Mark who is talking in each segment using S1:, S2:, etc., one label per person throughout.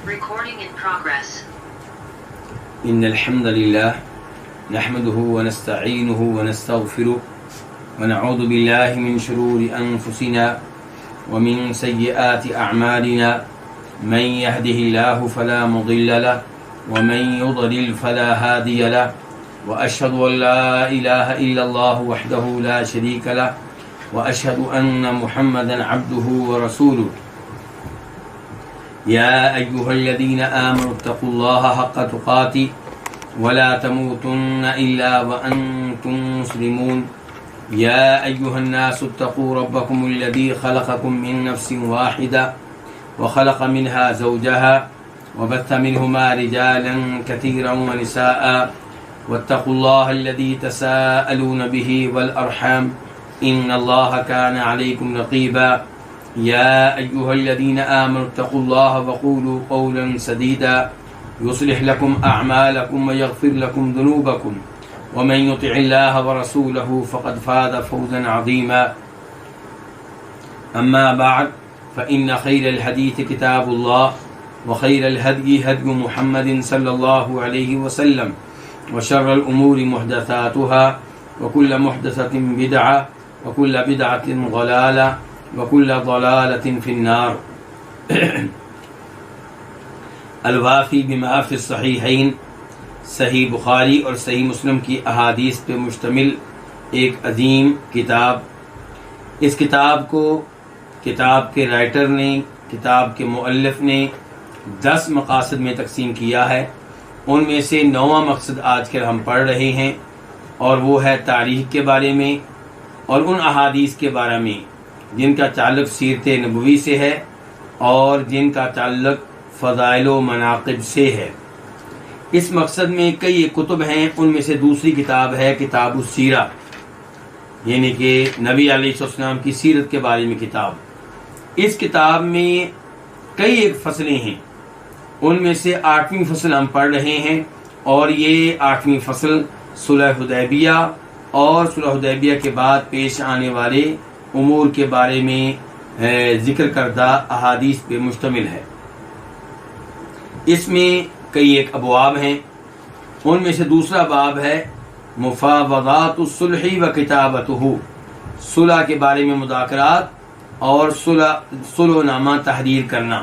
S1: Recording in progress.
S2: إن الحمد لله نحمده ونستعينه ونستغفره ونعوذ بالله من شرور أنفسنا ومن سيئات أعمالنا من يهده الله فلا مضل له ومن يضلل فلا هادي له وأشهد أن لا إله إلا الله وحده لا شريك له وأشهد أن محمدا عبده ورسوله يا أيها الذين آمنوا اتقوا الله حق تقاته ولا تموتن إلا وأنتم مسلمون يا أيها الناس اتقوا ربكم الذي خلقكم من نفس واحدة وخلق منها زوجها وبث منهما رجالا كثيرا ونساء واتقوا الله الذي تساءلون به والأرحام إن الله كان عليكم رقيبا يا أيها الذين آمنوا اتقوا الله وقولوا قولا سديدا يصلح لكم أعمالكم ويغفر لكم ذنوبكم ومن يطع الله ورسوله فقد فاز فوزا عظيما أما بعد فإن خير الحديث كتاب الله وخير الهدي هدي محمد صلى الله عليه وسلم وشر الأمور محدثاتها وكل محدثة بدعة وكل بدعة ضلالة وكل ضلالة في النار الوافی بما فی الصحیحین صحیح بخاری اور صحیح مسلم کی احادیث پہ مشتمل ایک عظیم کتاب. اس کتاب کو کتاب کے رائٹر نے، کتاب کے مؤلف نے 10 مقاصد میں تقسیم کیا ہے. ان میں سے 9واں مقصد آج کل ہم پڑھ رہے ہیں اور وہ ہے تاریخ کے بارے میں اور ان احادیث کے بارے میں جن کا تعلق سیرت نبوی سے ہے اور جن کا تعلق فضائل و مناقب سے ہے. اس مقصد میں کئی کتب ہیں. ان میں سے دوسری کتاب ہے کتاب السیرہ، یعنی کہ نبی علیہ السلام کی سیرت کے بارے میں کتاب. اس کتاب میں کئی ایک فصلیں ہیں. ان میں سے 8ویں فصل ہم پڑھ رہے ہیں اور یہ 8ویں فصل صلح حدیبیہ اور صلح حدیبیہ کے بعد پیش آنے والے امور کے بارے میں ذکر کردہ احادیث پہ مشتمل ہے. اس میں کئی ایک ابواب ہیں. ان میں سے دوسرا باب ہے مفاوضات الصلح و کتابتہ، صلح کے بارے میں مذاکرات اور صلح نامہ تحریر کرنا.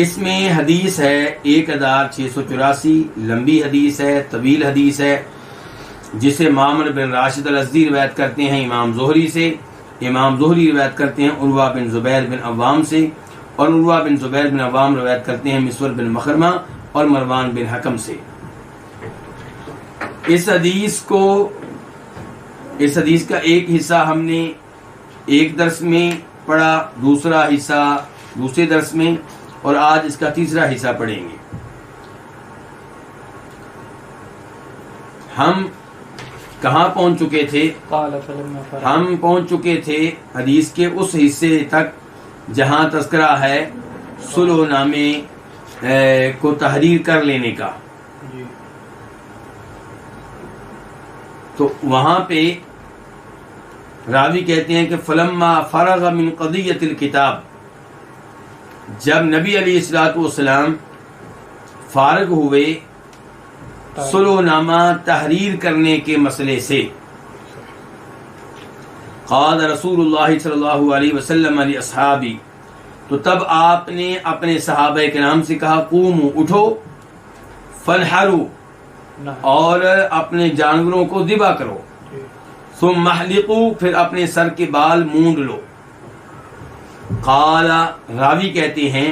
S2: اس میں حدیث ہے 1684، لمبی حدیث ہے، طویل حدیث ہے، جسے معمر بن راشد الازدی روایت کرتے ہیں امام زہری سے. امام زہری روایت کرتے ہیں عروہ بن زبیر بن عوام سے اور عروہ بن زبیر بن عوام روایت کرتے ہیں مسور بن مخرمہ اور مروان بن حکم سے. اس حدیث کا ایک حصہ ہم نے ایک درس میں پڑھا، دوسرا حصہ دوسرے درس میں، اور آج اس کا تیسرا حصہ پڑھیں گے. ہم کہاں پہنچ چکے تھے؟ ہم پہنچ چکے تھے حدیث کے اس حصے تک جہاں تذکرہ ہے صلح نامے کو تحریر کر لینے کا. تو وہاں پہ راوی کہتے ہیں کہ فلما فرغ من قضیۃ الکتاب، جب نبی علیہ الصلوۃ والسلام فارغ ہوئے صلح نامہ تحریر کرنے کے مسئلے سے، قال رسول اللہ صلی اللہ علیہ وسلم علی اصحابی، تو تب آپ نے اپنے صحابہ کرام سے کہا قوموا، اٹھو، فانحروا، اور اپنے جانوروں کو ذبح کرو، ثم احلقوا، پھر اپنے سر کے بال مونڈ لو. قال، راوی کہتے ہیں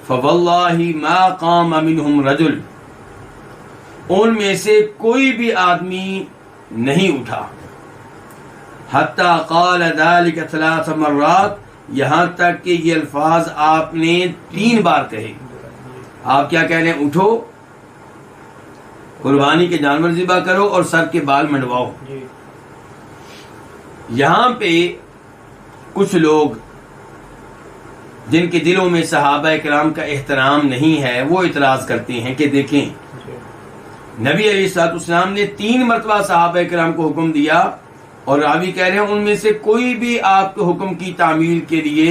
S2: فواللہ ما قام منہم رجل، ان میں سے کوئی بھی آدمی نہیں اٹھا، حتی قال ذلك 3 مرات، یہاں تک کہ یہ الفاظ آپ نے 3 بار کہے. آپ کیا کہہ رہے ہیں؟ اٹھو، قربانی کے جانور ذبح کرو اور سر کے بال منڈواؤ. یہاں پہ کچھ لوگ جن کے دلوں میں صحابہ کرام کا احترام نہیں ہے وہ اعتراض کرتے ہیں کہ دیکھیں نبی علیہ الصلوۃ والسلام نے 3 مرتبہ صحابہ کرام کو حکم دیا اور راوی کہہ رہے ہیں ان میں سے کوئی بھی آپ کے حکم کی تعمیل کے لیے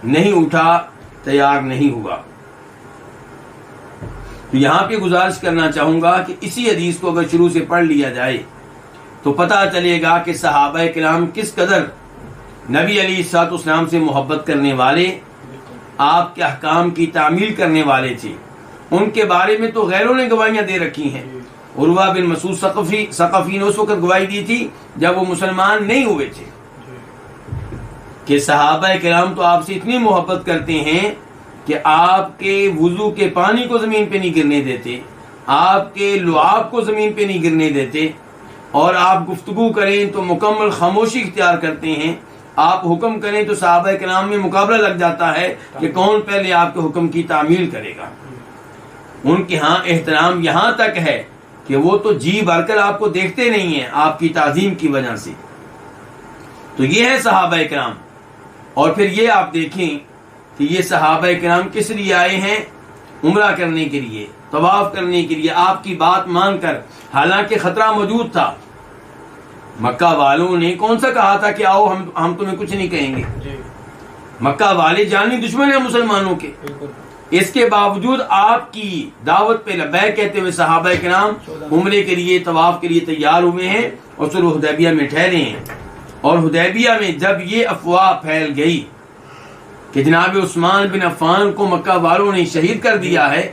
S2: نہیں اٹھا. تیار نہیں ہوا۔ تو یہاں پہ گزارش کرنا چاہوں گا کہ اسی حدیث کو اگر شروع سے پڑھ لیا جائے تو پتہ چلے گا کہ صحابہ کرام کس قدر نبی علیہ الصلوۃ والسلام سے محبت کرنے والے، آپ کے احکام کی تعمیل کرنے والے تھے۔ ان کے بارے میں تو غیروں نے گواہیاں دے رکھی ہیں۔ عروہ بن مسعود ثقفی نے اس وقت گواہی دی تھی جب وہ مسلمان نہیں ہوئے تھے کہ صحابہ کرام تو آپ سے اتنی محبت کرتے ہیں کہ آپ کے وضو کے پانی کو زمین پہ نہیں گرنے دیتے، آپ کے لعاب کو زمین پہ نہیں گرنے دیتے، اور آپ گفتگو کریں تو مکمل خاموشی اختیار کرتے ہیں۔ آپ حکم کریں تو صحابہ کرام میں مقابلہ لگ جاتا ہے کہ کون پہلے آپ کے حکم کی تعمیل کرے گا۔ ان کے ہاں احترام یہاں تک ہے کہ وہ تو جی بھر کر آپ کو دیکھتے نہیں ہیں آپ کی تعظیم کی وجہ سے۔ تو یہ ہے صحابہ کرام۔ اور پھر یہ آپ دیکھیں کہ یہ صحابہ کرام کس لیے آئے ہیں؟ عمرہ کرنے کے لیے، طواف کرنے کے لیے، آپ کی بات مان کر، حالانکہ خطرہ موجود تھا۔ مکہ والوں نے کون سا کہا تھا کہ آؤ ہم تمہیں کچھ نہیں کہیں گے؟ مکہ والے جانی دشمن ہیں مسلمانوں کے۔ اس کے باوجود آپ کی دعوت پہ لبیک کہتے ہوئے صحابہ کرام عمرے کے لیے، طواف کے لیے تیار ہوئے ہیں اور صلح حدیبیہ میں ٹھہرے ہیں۔ اور حدیبیہ میں جب یہ افواہ پھیل گئی کہ جناب عثمان بن عفان کو مکہ والوں نے شہید کر دیا ہے،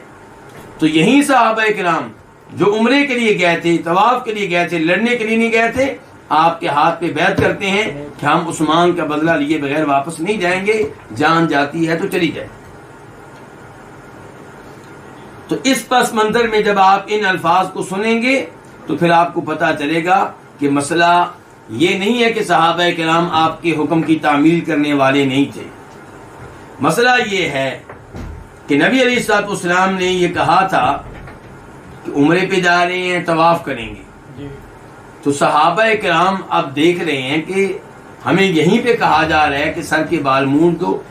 S2: تو یہی صحابہ کرام جو عمرے کے لیے گئے تھے، طواف کے لیے گئے تھے، لڑنے کے لیے نہیں گئے تھے، آپ کے ہاتھ پہ بیعت کرتے ہیں کہ ہم عثمان کا بدلہ لیے بغیر واپس نہیں جائیں گے، جان جاتی ہے تو چلی جائے۔ تو اس پس منظر میں جب آپ ان الفاظ کو سنیں گے تو پھر آپ کو پتہ چلے گا کہ مسئلہ یہ نہیں ہے کہ صحابہ کرام آپ کے حکم کی تعمیل کرنے والے نہیں تھے۔ مسئلہ یہ ہے کہ نبی علیہ الصلوۃ والسلام نے یہ کہا تھا کہ عمرے پہ جا رہے ہیں، طواف کریں گے، تو صحابہ کرام اب دیکھ رہے ہیں کہ ہمیں یہیں پہ کہا جا رہا ہے کہ سر کے بال مونڈ دو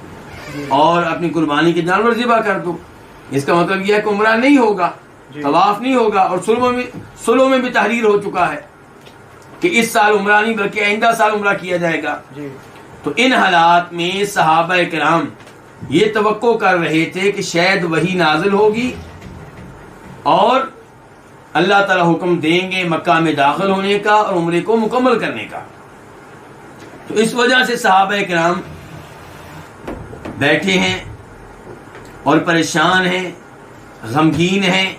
S2: اور اپنی قربانی کے جانور ذبح کر دو۔ اس کا مطلب یہ ہے کہ عمرہ نہیں ہوگا، طواف نہیں ہوگا، اور صلح میں بھی تحریر ہو چکا ہے کہ اس سال عمرہ نہیں بلکہ آئندہ سال عمرہ کیا جائے گا۔ تو ان حالات میں صحابہ کرام یہ توقع کر رہے تھے کہ شاید وحی نازل ہوگی اور اللہ تعالیٰ حکم دیں گے مکہ میں داخل ہونے کا اور عمرے کو مکمل کرنے کا۔ تو اس وجہ سے صحابہ کرام بیٹھے ہیں اور پریشان ہیں، غمگین ہیں،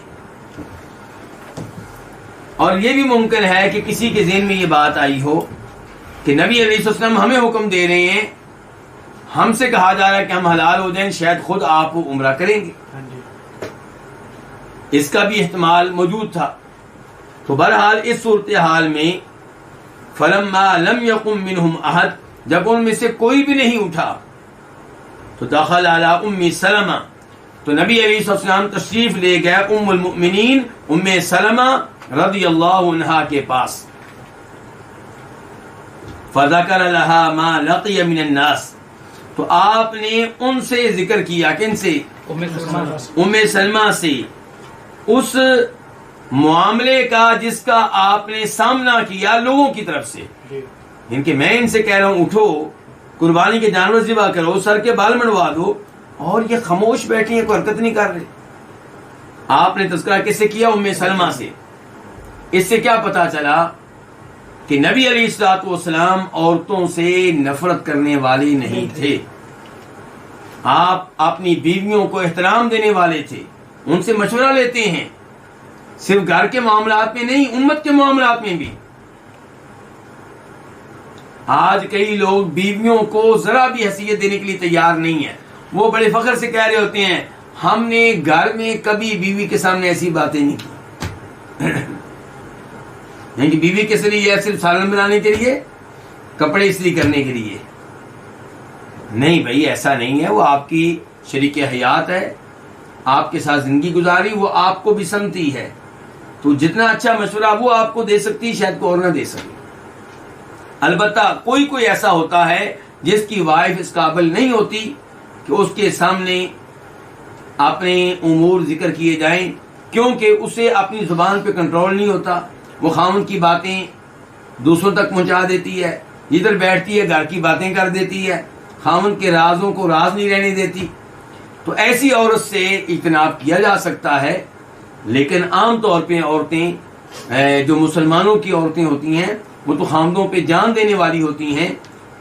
S2: اور یہ بھی ممکن ہے کہ کسی کے ذہن میں یہ بات آئی ہو کہ نبی علیہ السلام ہمیں حکم دے رہے ہیں، ہم سے کہا جا رہا ہے کہ ہم حلال ہو جائیں، شاید خود آپ عمرہ کریں گے۔ اس کا بھی احتمال موجود تھا۔ تو بہرحال اس صورتحال میں فلما لم یقم منہم احد، جب ان میں سے کوئی بھی نہیں اٹھا تو دخل علی ام سلمہ، تو نبی علیہ السلام تشریف لے گئے ام المؤمنین ام سلمہ رضی اللہ عنہا کے پاس۔ فذکر لها ما لقی من الناس، تو آپ نے ان سے ذکر کیا، کن سے؟ ام سلمہ سے، اس معاملے کا جس کا آپ نے سامنا کیا لوگوں کی طرف سے، ان کے میں ان سے کہہ رہا ہوں اٹھو، قربانی کے جانور ذبح کرو، سر کے بال منڈوا دو، اور یہ خاموش بیٹھی ہیں، کوئی حرکت نہیں کر رہے۔ آپ نے تذکرہ کس سے کیا؟ ام سلمہ سے۔ اس سے کیا پتا چلا کہ نبی علیہ الصلوۃ والسلام عورتوں سے نفرت کرنے والے نہیں تھے، آپ اپنی بیویوں کو احترام دینے والے تھے، ان سے مشورہ لیتے ہیں، صرف گھر کے معاملات میں نہیں، امت کے معاملات میں بھی۔ آج کئی لوگ بیویوں کو ذرا بھی حیثیت دینے کے لیے تیار نہیں ہیں، وہ بڑے فخر سے کہہ رہے ہوتے ہیں ہم نے گھر میں کبھی بیوی کے سامنے ایسی باتیں نہیں کی۔ یعنی کہ بیوی کس لیے ہے؟ صرف سالن بنانے کے لیے، کپڑے استری کرنے کے لیے؟ نہیں بھائی، ایسا نہیں ہے، وہ آپ کی شریک حیات ہے، آپ کے ساتھ زندگی گزاری، وہ آپ کو بھی سمجھتی ہے، تو جتنا اچھا مشورہ وہ آپ کو دے سکتی شاید کوئی اور نہ دے سکے۔ البتہ کوئی ایسا ہوتا ہے جس کی وائف اس قابل نہیں ہوتی کہ اس کے سامنے اپنے امور ذکر کیے جائیں، کیونکہ اسے اپنی زبان پہ کنٹرول نہیں ہوتا، وہ خاوند کی باتیں دوسروں تک پہنچا دیتی ہے، جدھر بیٹھتی ہے گھر کی باتیں کر دیتی ہے، خاوند کے رازوں کو راز نہیں رہنے دیتی۔ تو ایسی عورت سے اجتناب کیا جا سکتا ہے، لیکن عام طور پہ عورتیں جو مسلمانوں کی عورتیں ہوتی ہیں وہ تو خامدوں پہ جان دینے والی ہوتی ہیں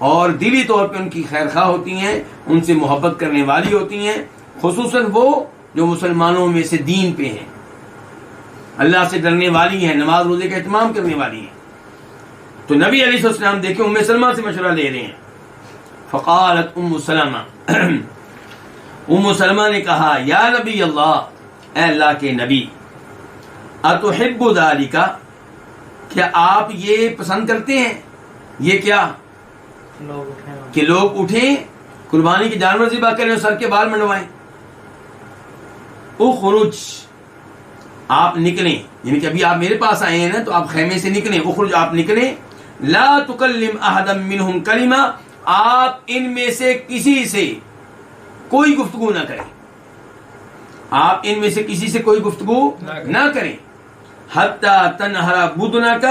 S2: اور دلی طور پہ ان کی خیر خواہ ہوتی ہیں، ان سے محبت کرنے والی ہوتی ہیں، خصوصاً وہ جو مسلمانوں میں سے دین پہ ہیں، اللہ سے ڈرنے والی ہیں، نماز روزے کا اہتمام کرنے والی ہیں۔ تو نبی علیہ السلام دیکھیں ام سلمہ سے مشورہ لے رہے ہیں۔ فقالت ام سلمہ ام سلمہ نے کہا یا نبی اللہ، اے اللہ کے نبی، اتحب ذالک، کیا آپ یہ پسند کرتے ہیں؟ یہ کیا کہ لوگ اٹھیں قربانی کے جانور ذبح کریں اور سر کے بال منڈوائیں؟ اخرج، آپ نکلیں، یعنی کہ ابھی آپ میرے پاس آئے ہیں نا تو آپ خیمے سے نکلیں، اخرج آپ نکلیں، لا تکلم احدا منہم کلمہ، آپ ان میں سے کسی سے کوئی گفتگو نہ کریں، آپ ان میں سے کسی سے کوئی گفتگو نہ کریں، حتی تنہر بدنک،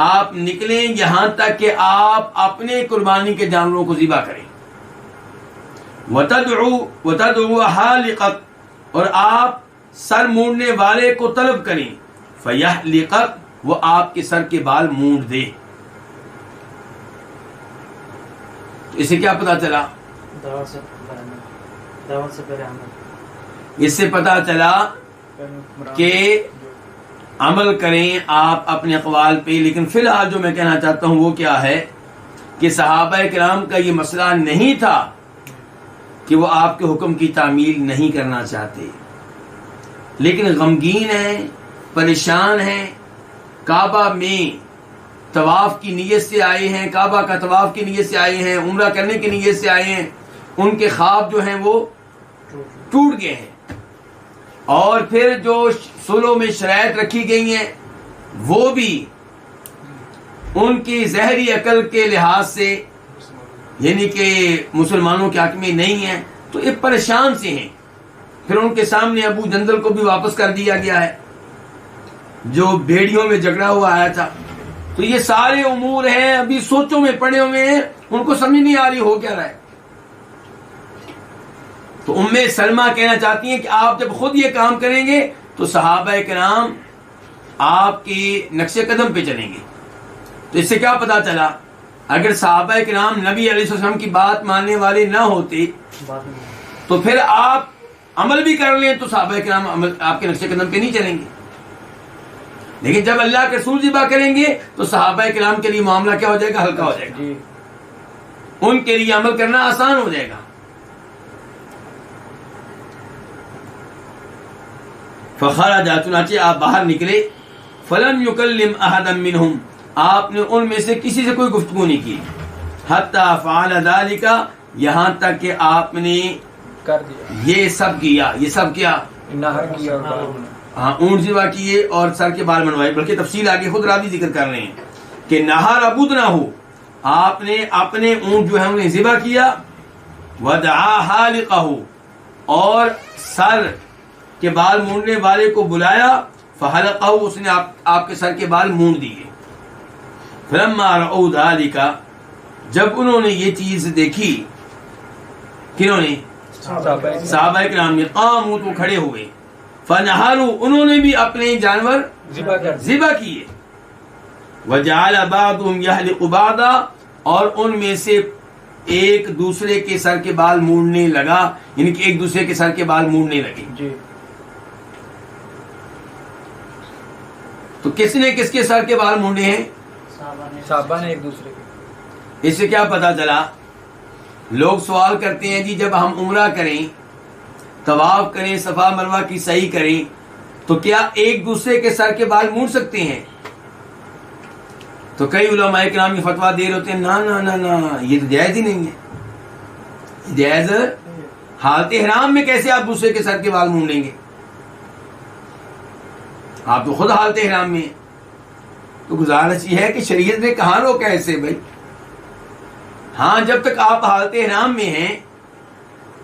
S2: آپ نکلیں یہاں تک کہ آپ اپنے قربانی کے جانوروں کو ذبح کریں، وتدعو حالقک، اور آپ سر مونڈنے والے کو طلب کریں، فیحلقک، وہ آپ کے سر کے بال مونڈ دے۔ اس سے کیا پتا چلا؟ اس سے پتا چلا کہ عمل کریں آپ اپنے اقوال پہ، لیکن فی الحال جو میں کہنا چاہتا ہوں وہ کیا ہے کہ صحابہ کرام کا یہ مسئلہ نہیں تھا کہ وہ آپ کے حکم کی تعمیل نہیں کرنا چاہتے، لیکن غمگین ہیں، پریشان ہیں، کعبہ میں طواف کی نیت سے آئے ہیں، کعبہ کا طواف کی نیت سے آئے ہیں، عمرہ کرنے کی نیت سے آئے ہیں، ان کے خواب جو ہیں وہ ٹوٹ گئے ہیں، اور پھر جو صلح میں شرائط رکھی گئی ہیں وہ بھی ان کی ظاہری عقل کے لحاظ سے یعنی کہ مسلمانوں کے حق میں نہیں ہیں، تو یہ پریشان سے ہیں۔ پھر ان کے سامنے ابو جندل کو بھی واپس کر دیا گیا ہے جو بھیڑیوں میں جھگڑا ہوا آیا تھا۔ تو یہ سارے امور ہیں، ابھی سوچوں میں پڑے ہوئے ہیں، ان کو سمجھ نہیں آ رہی ہو کیا رہا ہے۔ تو ام سلمہ کہنا چاہتی ہیں کہ آپ جب خود یہ کام کریں گے تو صحابہ کرام آپ کے نقش قدم پہ چلیں گے۔ تو اس سے کیا پتا چلا؟ اگر صحابہ کرام نبی علیہ السلام کی بات ماننے والے نہ ہوتے تو پھر آپ عمل بھی کر لیں تو صحابہ کرام آپ کے نقش قدم پہ نہیں چلیں گے، لیکن جب اللہ کے رسول ذبح کریں گے تو صحابہ کرام کے لیے معاملہ کیا ہو جائے گا؟ ہلکا ہو جائے گا، ان کے لیے عمل کرنا آسان ہو جائے گا۔ فخرج، چنانچہ آپ باہر نکلے، فلم یکلم احدا منہم، آپ نے ان میں سے کسی سے کوئی گفتگو نہیں کی، حتی فعل ذالک، یہاں تک کہ آپ نے
S1: کر دیا،
S2: یہ سب کیا۔ یہ سب کیا؟
S1: نہر کی اور بال،
S2: ہاں، اونٹ ذبح کیے اور سر کے بال منوائے، بلکہ تفصیل آگے خود راوی ذکر کر رہے ہیں کہ نہر ابودنا ہو، آپ نے اپنے اونٹ جو ہے انہیں ذبح کیا، ودعا حالقہ، اور سر کے بال مونڈنے والے کو بلایا، فحلقہ، اس نے آپ کے سر کے بال مونڈ دیے۔ فلما رأوا ذلك، جب انہوں نے یہ چیز دیکھی، کنہوں نے؟ صحابہ کرام نے، قاموا، تو کھڑے ہوئے، فنحروا، انہوں نے بھی اپنے جانور ذبح کیے، وجعل بعضهم يحلق بعضا، اور ان میں سے ایک دوسرے کے سر کے بال مونڈنے لگا، یعنی کہ ایک دوسرے کے سر کے بال مونڈنے لگے۔
S1: جی،
S2: تو کس نے کس کے سر کے بال مونڈے ہیں؟
S1: صحابہ نے ایک دوسرے کے۔
S2: اس سے کیا پتا چلا؟ لوگ سوال کرتے ہیں جی جب ہم عمرہ کریں، طواف کریں، صفا مروہ کی سعی کریں، تو کیا ایک دوسرے کے سر کے بال مونڈ سکتے ہیں؟ تو کئی علماء کرام یہ فتویٰ دے رہے ہوتے ہیں، نا نا نا نا، یہ تو جائز ہی نہیں ہے، جائز حالت احرام میں کیسے آپ دوسرے کے سر کے بال مونڈیں گے؟ آپ تو خود حالت احرام میں ہیں۔ تو گزارش یہ ہے کہ شریعت نے کہاں روکا ہے اسے بھائی؟ ہاں، جب تک آپ حالت احرام میں ہیں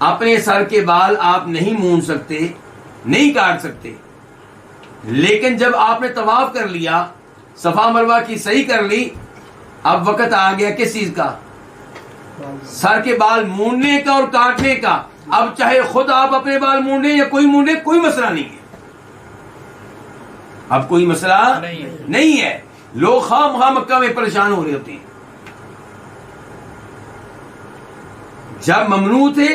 S2: اپنے سر کے بال آپ نہیں مونڈ سکتے، نہیں کاٹ سکتے، لیکن جب آپ نے طواف کر لیا، صفا مروہ کی سعی کر لی، اب وقت آ گیا کس چیز کا؟ سر کے بال مونڈنے کا اور کاٹنے کا۔ اب چاہے خود آپ اپنے بال مونڈیں یا کوئی مونڈے، کوئی مسئلہ نہیں ہے، اب کوئی مسئلہ نہیں ہے۔ لوگ خواہ مخواہ مکہ میں پریشان ہو رہے ہوتے ہیں۔ جب ممنوع تھے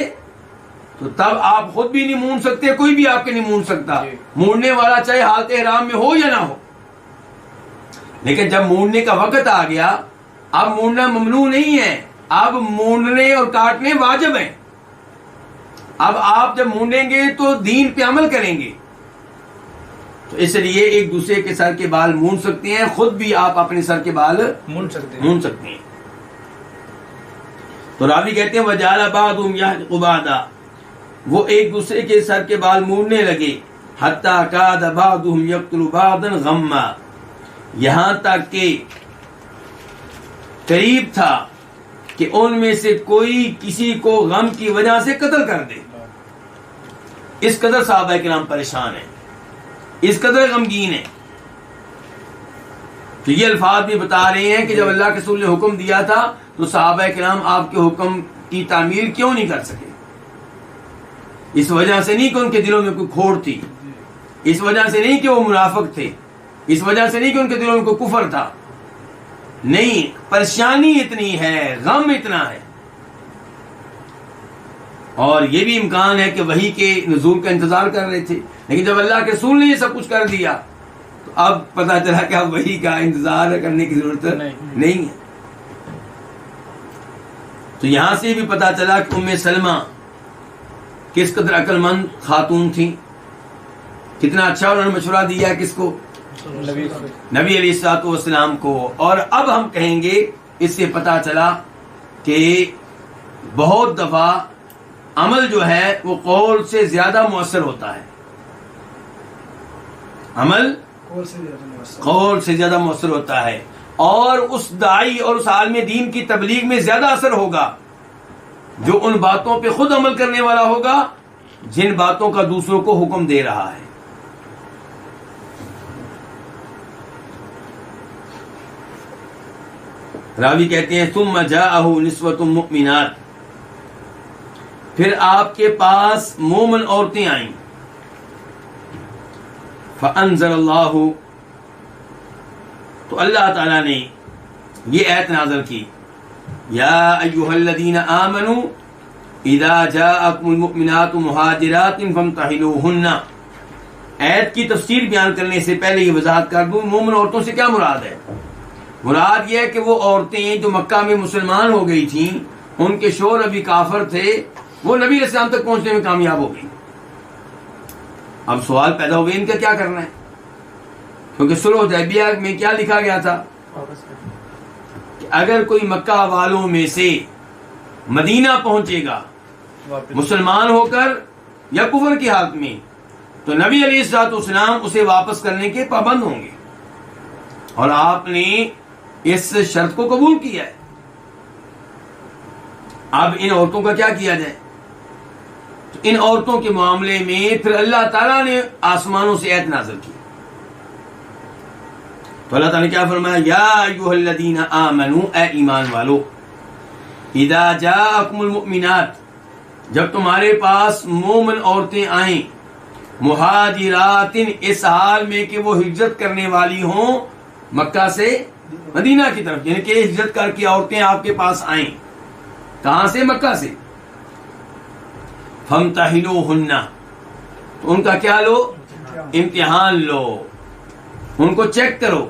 S2: تو تب آپ خود بھی نہیں مونڈ سکتے، کوئی بھی آپ کے نہیں مونڈ سکتا، مونڈنے والا چاہے حالت احرام میں ہو یا نہ ہو۔ لیکن جب مونڈنے کا وقت آ گیا، اب مونڈنا ممنوع نہیں ہے، اب مونڈنے اور کاٹنے واجب ہیں۔ اب آپ جب مونڈیں گے تو دین پہ عمل کریں گے، تو اس لیے ایک دوسرے کے سر کے بال مونڈ سکتے ہیں، خود بھی آپ اپنے سر کے بال مونڈ سکتے ہیں۔ تو راوی کہتے ہیں وَجَعَلَ بَعْضُهُمْ يَحْلِقُ بَعْضًا، وہ ایک دوسرے کے سر کے بال مونڈنے لگے، حَتَّى كَادَ بَعْضُهُمْ يَقْتُلُ بَعْضًا غَمًّا، یہاں تک کہ قریب تھا کہ ان میں سے کوئی کسی کو غم کی وجہ سے قتل کر دے۔ اس قدر صحابہ کرام پریشان ہیں، اس قدر غمگین ہیں کہ یہ الفاظ بھی بتا رہے ہیں کہ جب اللہ کے رسول نے حکم دیا تھا تو صحابہ کرام آپ کے حکم کی تعمیل کیوں نہیں کر سکے؟ اس وجہ سے نہیں کہ ان کے دلوں میں کوئی کھوٹ تھی، اس وجہ سے نہیں کہ وہ منافق تھے، اس وجہ سے نہیں کہ ان کے دلوں میں کوئی کفر تھا، نہیں، پریشانی اتنی ہے، غم اتنا ہے۔ اور یہ بھی امکان ہے کہ وحی کے نزول کا انتظار کر رہے تھے، لیکن جب اللہ کے رسول نے یہ سب کچھ کر دیا تو اب پتہ چلا کہ اب وحی کا انتظار کرنے کی ضرورت نہیں ہے۔ تو یہاں سے بھی پتہ چلا کہ ام سلمہ کس قدر عقل مند خاتون تھی، کتنا اچھا انہوں نے مشورہ دیا کس کو؟ نبی علیہ الصلوۃ والسلام کو۔ اور اب ہم کہیں گے اس سے پتہ چلا کہ بہت دفعہ عمل جو ہے وہ قول سے زیادہ مؤثر ہوتا ہے، عمل قول سے زیادہ مؤثر ہوتا ہے، اور اس داعی اور اس عالم دین کی تبلیغ میں زیادہ اثر ہوگا جو ان باتوں پہ خود عمل کرنے والا ہوگا جن باتوں کا دوسروں کو حکم دے رہا ہے۔ راوی کہتے ہیں ثم جاءه نسوة مؤمنات، پھر آپ کے پاس مومن عورتیں آئیں، فانزل اللہ، تو اللہ تعالیٰ نے یہ آیت نازل کی، یا ایھا الذین آمنوا اذا جاءکم المؤمنات مہاجرات فامتحنوہن۔ آیت کی تفسیر بیان کرنے سے پہلے یہ وضاحت کر دوں مومن عورتوں سے کیا مراد ہے۔ مراد یہ ہے کہ وہ عورتیں جو مکہ میں مسلمان ہو گئی تھیں، ان کے شوہر ابھی کافر تھے، وہ نبی علیہ السلام تک پہنچنے میں کامیاب ہو گئی۔ اب سوال پیدا ہو گیا ان کا کیا کرنا ہے، کیونکہ صلح حدیبیہ میں کیا لکھا گیا تھا کہ اگر کوئی مکہ والوں میں سے مدینہ پہنچے گا مسلمان ہو کر یا کفر کی حالت میں تو نبی علیہ الصلوۃ والسلام اسے واپس کرنے کے پابند ہوں گے، اور آپ نے اس شرط کو قبول کیا ہے۔ اب ان عورتوں کا کیا کیا جائے؟ تو ان عورتوں کے معاملے میں پھر اللہ تعالیٰ نے آسمانوں سے آیت نازل کی۔ تو اللہ تعالیٰ نے کیا فرمایا، یا ایھا الذین آمنوا، اے ایمان والو، اذا جاءکم المؤمنات، جب تمہارے پاس مومن عورتیں آئیں، مہاجرات، اس حال میں کہ وہ ہجرت کرنے والی ہوں مکہ سے مدینہ کی طرف، یعنی کہ ہجرت کر کے عورتیں آپ کے پاس آئیں، کہاں سے؟ مکہ سے۔ فامتحنوہن، تو ان کا کیا لو؟ امتحان لو، ان کو چیک کرو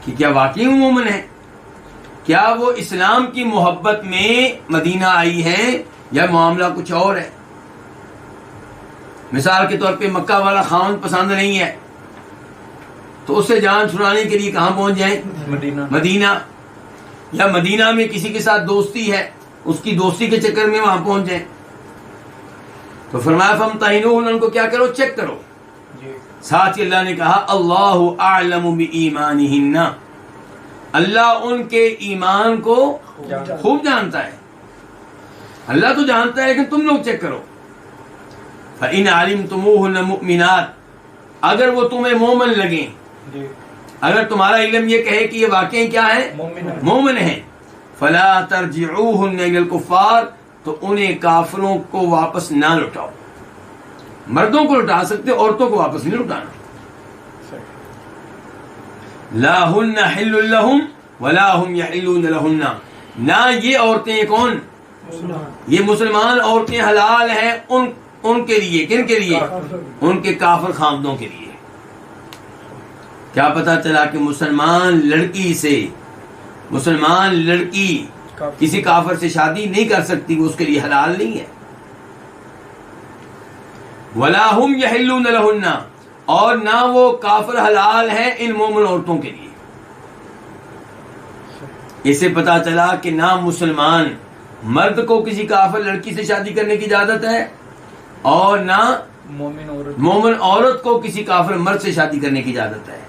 S2: کہ کیا واقعی مومن ہے، کیا وہ اسلام کی محبت میں مدینہ آئی ہے یا معاملہ کچھ اور ہے۔ مثال کے طور پہ مکہ والا خاوند پسند نہیں ہے تو اس سے جان چھڑانے کے لیے کہاں پہنچ جائیں؟ مدینہ۔ یا مدینہ میں کسی کے ساتھ دوستی ہے، اس کی دوستی کے چکر میں وہاں پہنچ جائیں۔ تو فرمایا فامتحنوہن، ان کو کیا کرو؟ چیک کرو۔ ساتھ ہی اللہ نے کہا اللہ اعلم بایمانہن، اللہ ان کے ایمان کو خوب جانتا ہے، اللہ تو جانتا ہے لیکن تم لوگ چیک کرو۔ فإن علمتموہن مؤمنات، اگر وہ تمہیں مومن لگیں، اگر تمہارا علم یہ کہے کہ یہ واقعی کیا ہے؟ مومن ہیں، فلا ترجعوہن الی الکفار، تو انہیں کافروں کو واپس نہ لوٹاؤ. مردوں کو لوٹا سکتے، عورتوں کو واپس نہیں لوٹانا. لا ہن حل لہم ولا ہم یحلون لہن، نہ یہ عورتیں کون، یہ مسلمان عورتیں حلال ہیں ان کے لیے. کن کے لیے؟ ان کے کافر خامدوں کے لیے. کیا پتا چلا کہ مسلمان لڑکی کسی کافر سے شادی نہیں کر سکتی، وہ اس کے لیے حلال نہیں ہے. ولا ہم یحلون لہن، اور نہ وہ کافر حلال ہیں ان مومن عورتوں کے لیے. اسے پتا چلا کہ نہ مسلمان مرد کو کسی کافر لڑکی سے شادی کرنے کی اجازت ہے، اور نہ مومن عورت کو کسی کافر مرد سے شادی کرنے کی اجازت ہے.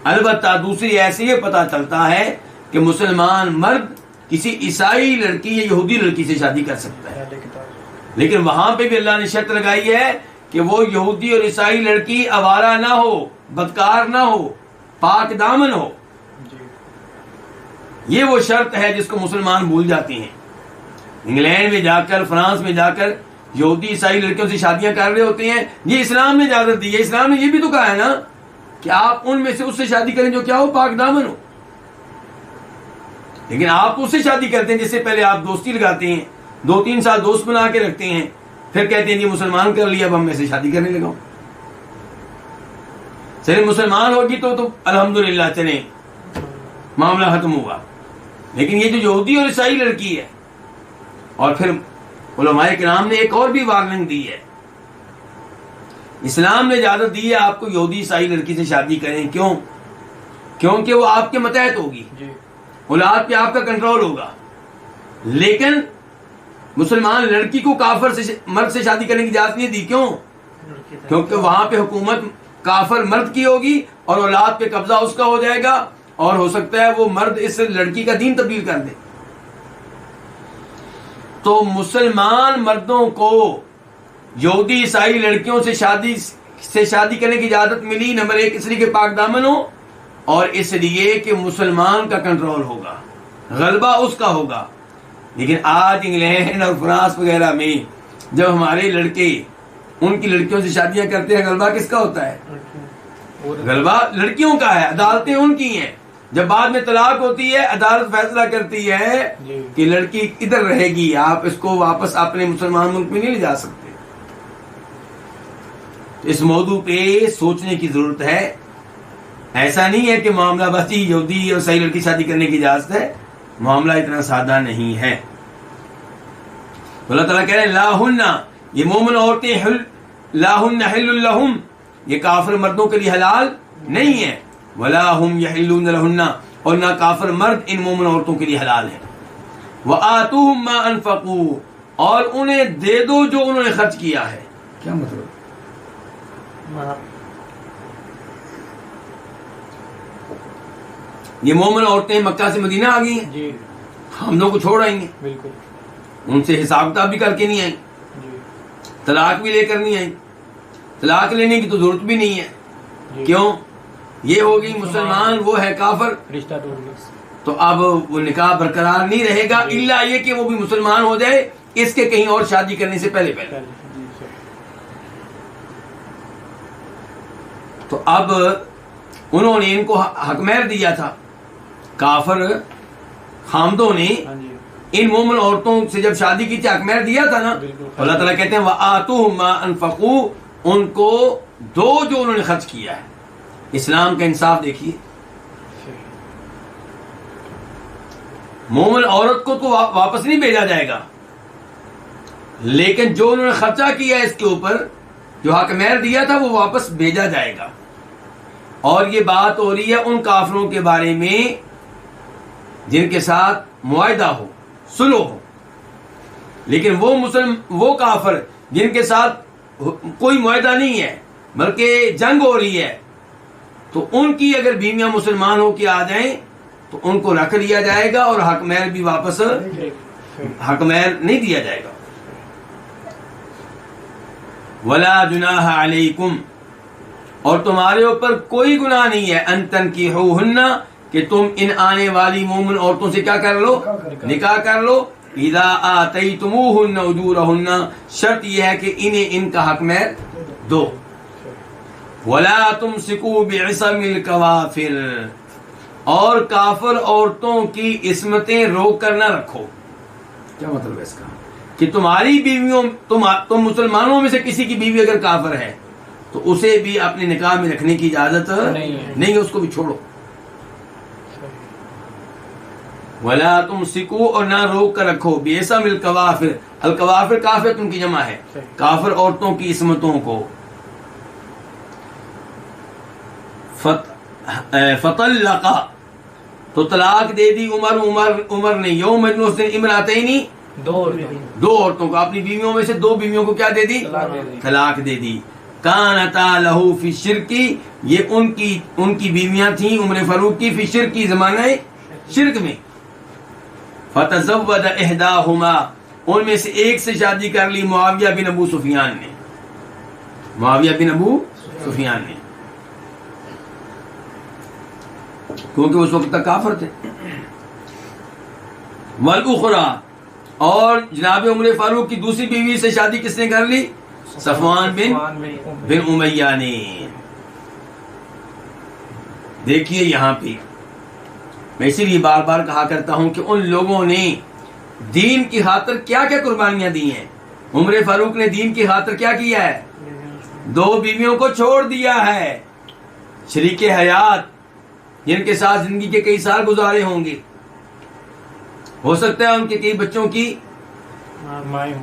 S2: البتہ دوسری ایسے یہ پتا چلتا ہے کہ مسلمان مرد کسی عیسائی لڑکی یا یہودی لڑکی سے شادی کر سکتا ہے، لیکن وہاں پہ بھی اللہ نے شرط لگائی ہے کہ وہ یہودی اور عیسائی لڑکی آوارہ نہ ہو، بدکار نہ ہو، پاک دامن ہو. یہ وہ شرط ہے جس کو مسلمان بھول جاتے ہیں. انگلینڈ میں جا کر، فرانس میں جا کر یہودی عیسائی لڑکیوں سے شادیاں کر رہے ہوتے ہیں. یہ اسلام نے اجازت دی ہے. اسلام نے یہ بھی تو کہا ہے نا کہ آپ ان میں سے اس سے شادی کریں جو کیا ہو، پاک دامن ہو. لیکن آپ اس سے شادی کرتے ہیں جس سے پہلے آپ دوستی لگاتے ہیں، 2-3 سال دوست بنا کے رکھتے ہیں، پھر کہتے ہیں جی مسلمان کر لیا، اب ہم میں سے شادی کرنے لگا ہوں. چلے مسلمان ہوگی تو الحمدللہ چلیں، معاملہ ختم ہوا. لیکن یہ جو یہودی اور عیسائی لڑکی ہے، اور پھر علماء کرام نے ایک اور بھی وارننگ دی ہے. اسلام نے اجازت دی ہے آپ کو یہودی عیسائی لڑکی سے شادی کریں. کیوں؟ کیونکہ وہ آپ کے متحد ہوگی، اولاد پہ آپ کا کنٹرول ہوگا. لیکن مسلمان لڑکی کو کافر سے مرد سے شادی کرنے کی اجازت نہیں دی. کیوں؟ کیونکہ وہاں پہ حکومت کافر مرد کی ہوگی اور اولاد پہ قبضہ اس کا ہو جائے گا، اور ہو سکتا ہے وہ مرد اس لڑکی کا دین تبدیل کر دے. تو مسلمان مردوں کو یہودی عیسائی لڑکیوں سے شادی کرنے کی اجازت ملی. نمبر 1 اس لیے کہ پاک دامن ہو، اور اس لیے کہ مسلمان کا کنٹرول ہوگا، غلبہ اس کا ہوگا. لیکن آج انگلینڈ اور فرانس وغیرہ میں جب ہمارے لڑکے ان کی لڑکیوں سے شادیاں کرتے ہیں، غلبہ کس کا ہوتا ہے؟ غلبہ لڑکیوں کا ہے، عدالتیں ان کی ہیں. جب بعد میں طلاق ہوتی ہے، عدالت فیصلہ کرتی ہے کہ لڑکی ادھر رہے گی، آپ اس کو واپس اپنے مسلمان ملک میں نہیں لے جا سکتے. اس موضوع پہ سوچنے کی ضرورت ہے. ایسا نہیں ہے کہ معاملہ بس یہودی اور عیسائی لڑکی شادی کرنے کی اجازت ہے. معاملہ اتنا سادہ نہیں ہے. اللہ تعالیٰ کہہ رہے ہیں لا ہن، یہ مومن عورتیں لا ہن حل لہم، یہ کافر مردوں کے لیے حلال نہیں ہے. ولا ہم یحلون لہن، اور نہ کافر مرد ان مومن عورتوں کے لیے حلال ہے. وآتوہم ما انفقوا، اور انہیں دے دو جو انہوں نے خرچ کیا ہے. کیا مطلب؟ یہ مومن عورتیں مکہ سے مدینہ آ گئی ہیں، ہم لوگ کو چھوڑ آئی ہیں،
S1: بالکل
S2: ان سے حساب کتاب بھی کر کے نہیں آئی، طلاق بھی لے کر نہیں آئی. طلاق لینے کی تو ضرورت بھی نہیں ہے. کیوں؟ یہ ہوگی مسلمان، وہ ہے کافر،
S1: رشتہ ٹوٹ گیا.
S2: تو اب وہ نکاح برقرار نہیں رہے گا الا یہ کہ وہ بھی مسلمان ہو جائے اس کے کہیں اور شادی کرنے سے پہلے. تو اب انہوں نے ان کو حق مہر دیا تھا، کافر خامدوں نے ان مومن عورتوں سے جب شادی کی تھی حق مہر دیا تھا نا. اللہ تعالیٰ کہتے ہیں وآتوہم ما انفقوا، ان کو دو جو انہوں نے خرچ کیا ہے. اسلام کا انصاف دیکھیے. مومن عورت کو تو واپس نہیں بھیجا جائے گا، لیکن جو انہوں نے خرچہ کیا ہے اس کے اوپر، جو حق مہر دیا تھا، وہ واپس بھیجا جائے گا. اور یہ بات ہو رہی ہے ان کافروں کے بارے میں جن کے ساتھ معاہدہ ہو، صلح ہو. لیکن وہ کافر جن کے ساتھ کوئی معاہدہ نہیں ہے بلکہ جنگ ہو رہی ہے، تو ان کی اگر بیویاں مسلمان ہو کے آ جائیں تو ان کو رکھ لیا جائے گا، اور حق مہر بھی واپس حق مہر نہیں دیا جائے گا. ولا جناح علیکم، اور تمہارے اوپر کوئی گناہ نہیں ہے ان تنکحوہن، کہ تم ان آنے والی مومن عورتوں سے کیا کر لو؟ نکاح کر لو. اذا آتیتموہن اجورہن، شرط یہ ہے کہ انہیں ان کا حق میں دو. ولا تمسکوا بعصم الکوافر، اور کافر عورتوں کی عصمتیں روک کر نہ رکھو. کیا مطلب ہے اس کا؟ کہ تمہاری بیویوں، تم مسلمانوں میں سے کسی کی بیوی اگر کافر ہے تو اسے بھی اپنے نکاح میں رکھنے کی اجازت نہیں ہے، اس کو بھی چھوڑو. ولا تمسکوا، اور نہ روک کر رکھو، بعصم الکوافر، الکوافر کافرۃ کی جمع ہے، کافر عورتوں کی عصمتوں کو. فطلقا، تو طلاق دے دی عمر نے، یوم اس دن امراتینی، دو عورتوں کو، اپنی بیویوں میں سے دو بیویوں کو کیا دے دی؟ طلاق دے دی. کانتا لہو فی الشرکی، یہ ان کی بیویاں تھیں عمر فاروق کی، فی الشرکی، زمانہ شرک میں. فتزوج احداہما، ان میں سے ایک سے شادی کر لی معاویہ بن ابو سفیان نے، معاویہ بن ابو سفیان نے، کیونکہ اس وقت تک کافر تھے. والاخری، اور جناب عمر فاروق کی دوسری بیوی سے شادی کس نے کر لی؟ صفوان بن امیہ نے. دیکھیے یہاں پہ میں اسی لیے بار بار کہا کرتا ہوں کہ ان لوگوں نے دین کی خاطر کیا کیا قربانیاں دی ہیں. عمر فاروق نے دین کی خاطر کیا کیا ہے؟ دو بیویوں کو چھوڑ دیا ہے، شریک حیات جن کے ساتھ زندگی کے کئی سال گزارے ہوں گے، ہو سکتا ہے ان کے کئی بچوں کی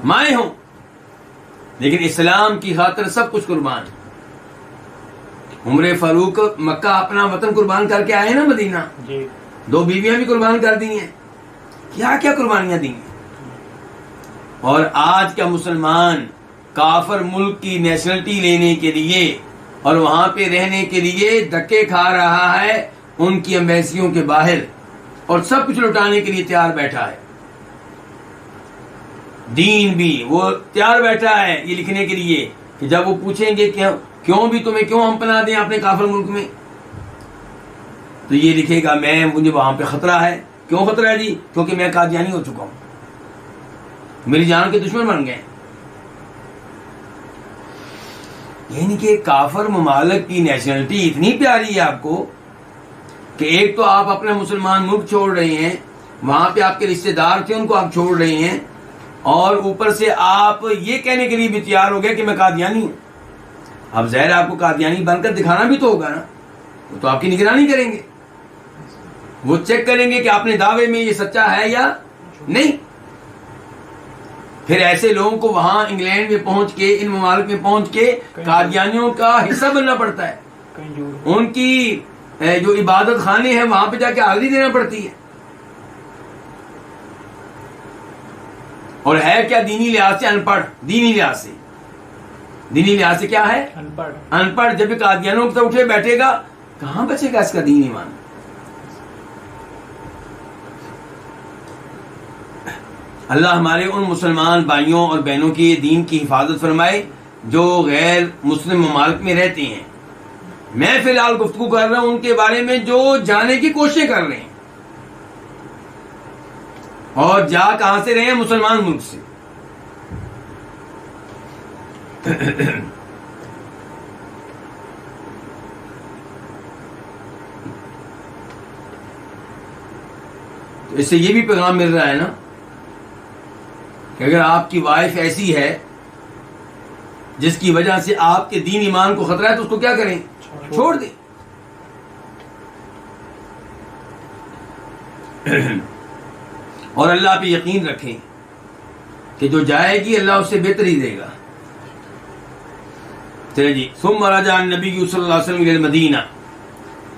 S2: مائیں ہوں، لیکن اسلام کی خاطر سب کچھ قربان. عمر فاروق مکہ اپنا وطن قربان کر کے آئے نا مدینہ، دو بیویاں بھی قربان کر دی ہیں، کیا کیا قربانیاں دی ہیں. اور آج کا مسلمان کافر ملک کی نیشنلٹی لینے کے لیے اور وہاں پہ رہنے کے لیے دھکے کھا رہا ہے ان کی ایمبیسیوں کے باہر، اور سب کچھ لٹانے کے لیے تیار بیٹھا ہے. دین بھی وہ تیار بیٹھا ہے یہ لکھنے کے لیے کہ جب وہ پوچھیں گے کہ کیوں بھی تمہیں کیوں ہم پناہ دیں اپنے کافر ملک میں، تو یہ لکھے گا مجھے وہاں پہ خطرہ ہے. کیوں خطرہ ہے جی؟ کیونکہ میں قادیانی ہو چکا ہوں، میری جان کے دشمن بن گئے. یعنی کہ کافر ممالک کی نیشنلٹی اتنی پیاری ہے آپ کو کہ ایک تو آپ اپنے مسلمان ملک چھوڑ رہے ہیں، وہاں پہ آپ کے رشتہ دار تھے ان کو آپ چھوڑ رہے ہیں، اور اوپر سے آپ یہ کہنے کے لیے بھی تیار ہو گئے کہ میں قادیانی ہوں. اب ظاہر آپ کو قادیانی بن کر دکھانا بھی تو ہوگا نا، وہ تو آپ کی نگرانی کریں گے، وہ چیک کریں گے کہ آپ نے دعوے میں یہ سچا ہے یا نہیں. پھر ایسے لوگوں کو وہاں انگلینڈ میں پہنچ کے، ان ممالک میں پہنچ کے قادیانیوں کا حصہ بننا پڑتا ہے، ان کی جو عبادت خانے ہیں وہاں پہ جا کے حاضری دینا پڑتی ہے. اور ہے کیا دینی لحاظ سے ان پڑھ، دینی لحاظ سے کیا ہے؟ ان پڑھ. جب قادیانوں کی طرف اٹھے بیٹھے گا کہاں بچے گا اس کا دین ایمان. اللہ ہمارے ان مسلمان بھائیوں اور بہنوں کی دین کی حفاظت فرمائے جو غیر مسلم ممالک میں رہتے ہیں. میں فی الحال گفتگو کر رہا ہوں ان کے بارے میں جو جانے کی کوشش کر رہے ہیں، اور جا کہاں سے رہے ہیں؟ مسلمان ملک سے. تو اس سے یہ بھی پیغام مل رہا ہے نا کہ اگر آپ کی وائف ایسی ہے جس کی وجہ سے آپ کے دین ایمان کو خطرہ ہے تو اس کو کیا کریں؟ چھوڑ دیں. اور اللہ پہ یقین رکھیں کہ جو جائے گی اللہ اس سے بہتر ہی دے گا. چلے جی. ثم رجع النبی صلی اللہ علیہ وسلم الى المدینہ،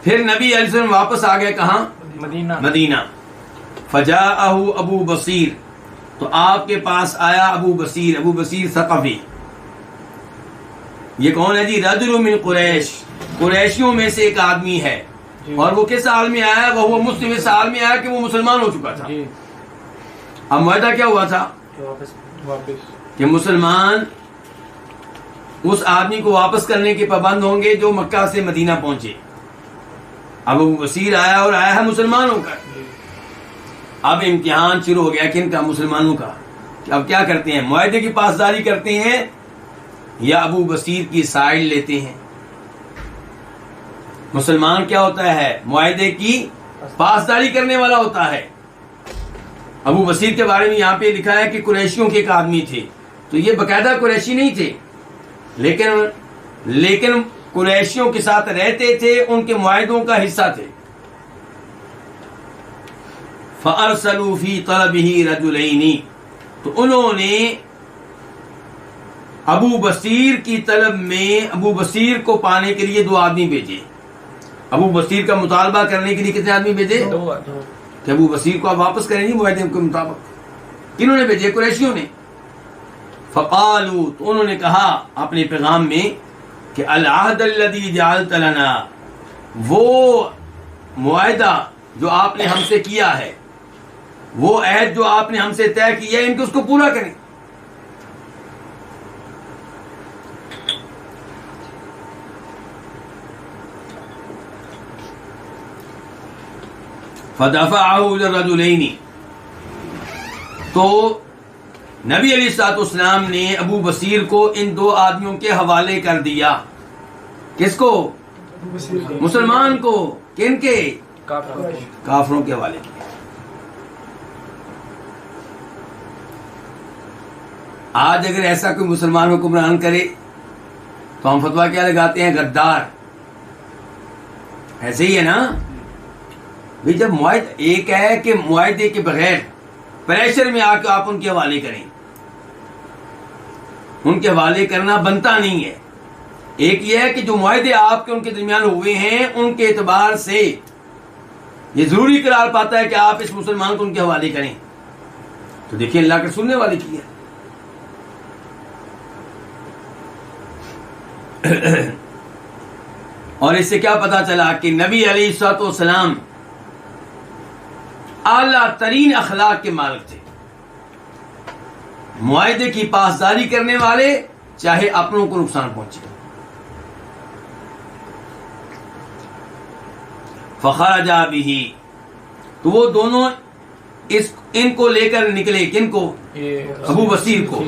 S2: پھر نبی علیہ السلام واپس آ گئے کہاں؟ مدینہ. فجاءہ ابو بصیر، تو آپ کے پاس آیا ابو بصیر ثقفی. یہ کون ہے جی؟ رجل من قریش، قریشیوں میں سے ایک آدمی ہے. اور وہ کس حال میں آیا؟ وہ مسلم، اس حال میں آیا کہ وہ مسلمان ہو چکا تھا. اب معاہدہ کیا ہوا تھا کہ مسلمان اس آدمی کو واپس کرنے کے پابند ہوں گے جو مکہ سے مدینہ پہنچے. اب ابو بصیر آیا اور آیا ہے مسلمان ہو کر. اب امتحان شروع ہو گیا کن کا؟ مسلمانوں کا. کہ اب کیا کرتے ہیں؟ معاہدے کی پاسداری کرتے ہیں یا ابو بصیر کی سائڈ لیتے ہیں؟ مسلمان کیا ہوتا ہے؟ معاہدے کی پاسداری کرنے والا ہوتا ہے. ابو بصیر کے بارے میں یہاں پہ لکھا ہے کہ قریشیوں کے ایک آدمی تھے. تو یہ باقاعدہ قریشی نہیں تھے، لیکن قریشیوں کے ساتھ رہتے تھے، ان کے معاہدوں کا حصہ تھے. فَأَرْسَلُوا فِي طَلَبِهِ رَجُلَيْنِ، تو انہوں نے ابو بصیر کی طلب میں ابو بصیر کو پانے کے لیے 2 آدمی بھیجے. ابو بصیر کا مطالبہ کرنے کے لیے کتنے آدمی بھیجے؟
S1: 2.
S2: کہ ابو بصیر کو آپ واپس کریں گے معاہدے کے مطابق. کنہوں نے بھیجے؟ قریشیوں نے. فقالوا، تو انہوں نے کہا اپنے پیغام میں کہ العہد الذی جعلت لنا، وہ معاہدہ جو آپ نے ہم سے کیا ہے، وہ عہد جو آپ نے ہم سے طے کیا ہے، ان کو اس کو پورا کریں. فدفعه الى الرجلين، تو نبی علیہ الصلوۃ والسلام نے ابو بصیر کو ان 2 آدمیوں کے حوالے کر دیا. کس کو؟ مسلمان کو. کن کے؟ کافروں کے حوالے کیا. آج اگر ایسا کوئی مسلمان حکمران کرے تو ہم فتویٰ کیا لگاتے ہیں؟ غدار. ایسے ہی ہے نا بھئی. جب معاہدہ ایک ہے کہ معاہدے کے بغیر پریشر میں آ کے آپ ان کے حوالے کریں، ان کے حوالے کرنا بنتا نہیں ہے. ایک یہ ہے کہ جو معاہدے آپ کے ان کے درمیان ہوئے ہیں، ان کے اعتبار سے یہ ضروری قرار پاتا ہے کہ آپ اس مسلمان کو ان کے حوالے کریں. تو دیکھیں اللہ کے سننے والے کی ہے. اور اس سے کیا پتا چلا کہ نبی علیہ الصلوۃ والسلام اعلیٰ ترین اخلاق کے مالک تھے. معاہدے کی پاسداری کرنے والے، چاہے اپنوں کو نقصان پہنچے. فخرج به، تو وہ دونوں ان کو لے کر نکلے. کن کو؟ ابو بصیر کو.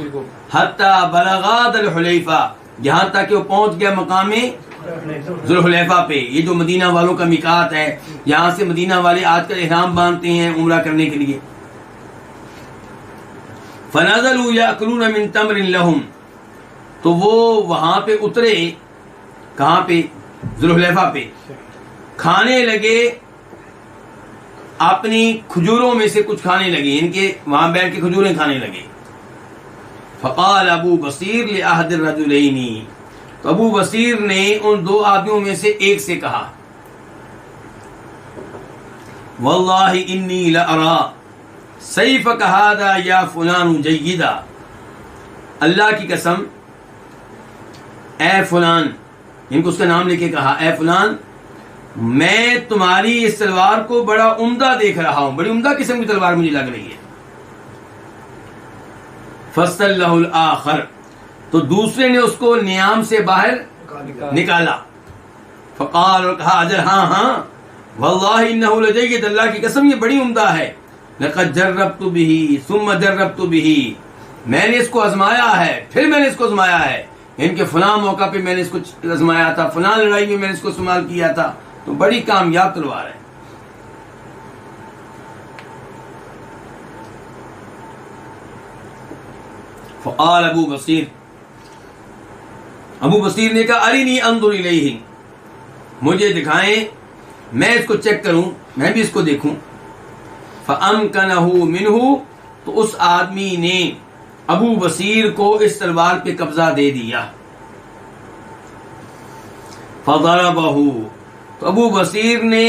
S2: حتی بلغا ذی الحلیفہ، یہاں تک کہ وہ پہنچ گیا مقام ذی الحلیفہ پہ. یہ جو مدینہ والوں کا میقات ہے، یہاں سے مدینہ والے آج کل احرام باندھتے ہیں عمرہ کرنے کے لیے. فنزلوا یاکلون من تمر لهم، تو وہ وہاں پہ اترے. کہاں پہ؟ ذی الحلیفہ پہ. کھانے لگے اپنی کھجوروں میں سے کچھ کھانے لگے، ان کے وہاں بیٹھ کے کھجوریں کھانے لگے. فقال ابو بصیر لأحد الرجلین، تو ابو بصیر نے ان 2 آدمیوں میں سے ایک سے کہا واللہ انی لأرى سیفک ھذا یا فلان جیدا، اللہ کی قسم اے فلان، ان کو اس کا نام لے کے کہا، اے فلان میں تمہاری اس تلوار کو بڑا عمدہ دیکھ رہا ہوں، بڑی عمدہ قسم کی تلوار مجھے لگ رہی ہے. فَاسْتَلَّهُ الْآخَرُ، تو دوسرے نے اس کو نیام سے باہر نکالا. فقال، اور کہا اجل ہاں واللہ انہ لجید، اللہ کی قسم یہ بڑی عمدہ ہے. لقد جربت به ثم جربت به، میں نے اس کو آزمایا ہے، پھر میں نے اس کو آزمایا ہے. ان کے فلاں موقع پہ میں نے اس کو آزمایا تھا، فلاں لڑائی میں نے اس کو استعمال کیا تھا، تو بڑی کامیاب تلوار ہے. فقال ابو بصیر، ابو بصیر نے کہا ارینی انظر الیہ، مجھے دکھائیں میں اس کو چیک کروں، میں بھی اس کو دیکھوں. فامکنہ منہ، تو اس آدمی نے ابو بصیر کو اس تلوار پہ قبضہ دے دیا. فضربہ، تو ابو بصیر نے